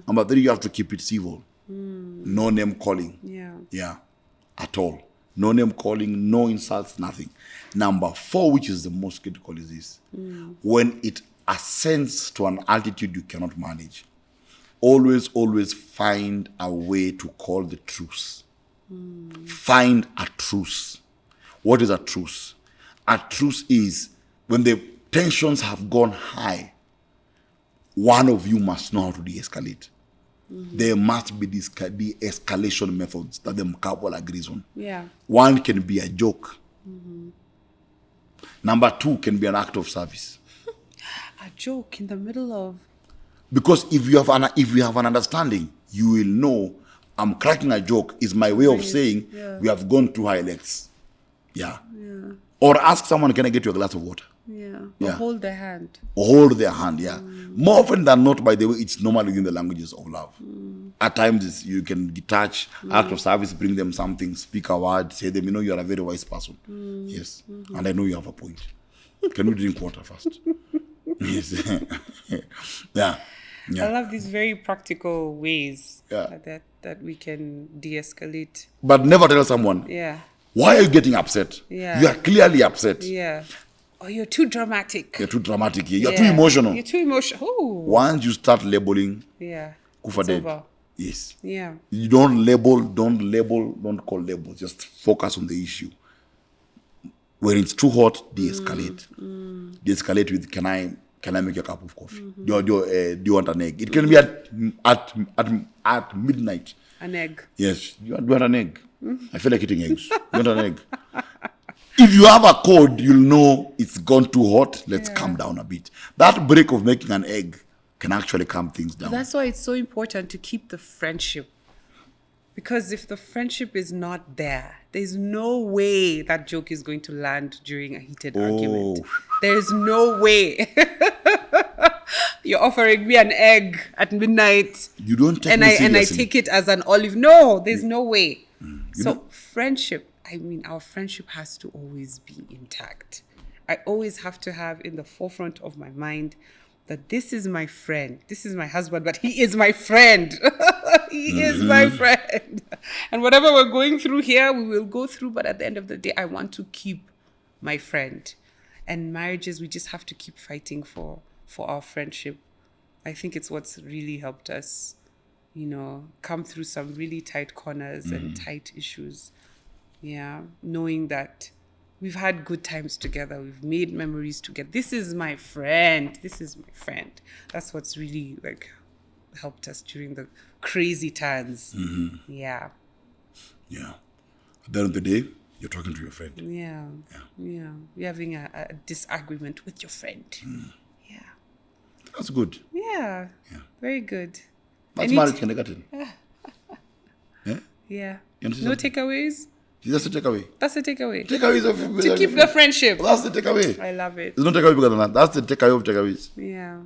Number 3, you have to keep it civil. No name calling. Yeah. Yeah. At all. No name calling, no insults, nothing. Number 4, which is the most critical, is this. When it ascends to an altitude you cannot manage, always find a way to call the truce. Find a truce. What is a truce? A truce is when the tensions have gone high, one of you must know how to de-escalate. There must be these de-escalation methods that the couple agrees on. Yeah. One can be a joke. Number 2 can be an act of service. A joke in the middle of. Because if you have an understanding, you will know I'm cracking a joke is my way of saying we have gone too high lengths. Yeah. Or ask someone, can I get you a glass of water? Yeah. Yeah. Or hold their hand. Or hold their hand, yeah. More often than not, by the way, it's normally in the languages of love. At times, you can detach, act of service, bring them something, speak a word, say them, you are a very wise person. Yes. And I know you have a point. Can we drink water first? Yes. Yeah. I love these very practical ways Yeah. that we can de-escalate. But never tell someone, Yeah. why are you getting upset? Yeah. You are clearly upset. Yeah. Oh, you're too dramatic. You're too dramatic here. You're Yeah. too emotional. You're too emotional. Ooh. Once you start labeling, Yeah. kufa It's dead. over. Yes. Yeah. You don't call labels. Just focus on the issue. When it's too hot, de-escalate. De-escalate with, can I make you a cup of coffee? Do you want an egg? It can be at midnight. An egg. Yes. Do you want an egg? I feel like eating eggs. You want an egg? If you have a code, you'll know it's gone too hot. Let's calm down a bit. That break of making an egg can actually calm things down. That's why it's so important to keep the friendship. Because if the friendship is not there, there's no way that joke is going to land during a heated argument. There's no way. You're offering me an egg at midnight. You don't take and me I seriously. take it as an olive. No, there's no way. So know- friendship, our friendship has to always be intact. I always have to have in the forefront of my mind that this is my friend. This is my husband, but he is my friend. He is my friend. And whatever we're going through here, we will go through. But at the end of the day, I want to keep my friend. And marriages, we just have to keep fighting for our friendship. I think it's what's really helped us, come through some really tight corners and tight issues. Yeah, knowing that we've had good times together. We've made memories together. This is my friend. This is my friend. That's what's really helped us during the crazy times. Yeah. Yeah. At the end of the day, you're talking to your friend. Yeah. You're having a disagreement with your friend. Yeah. That's good. Yeah. Very good. That's marriage kindergarten. Yeah. You understand? No takeaways? That's the takeaway. That's the takeaway. Takeaways of To keep the friendship. That's the takeaway. I love it. There's no takeaway bigger than that. That's the takeaway of takeaways. Yeah.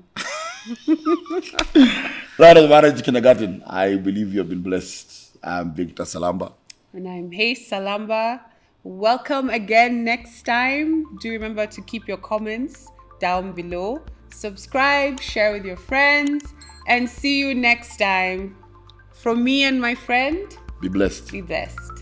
Right at marriage kindergarten. I believe you have been blessed. I'm Victor Salamba. And I'm Hey Salamba. Welcome again next time. Do remember to keep your comments down below. Subscribe, share with your friends, and see you next time. From me and my friend, Be blessed. be blessed.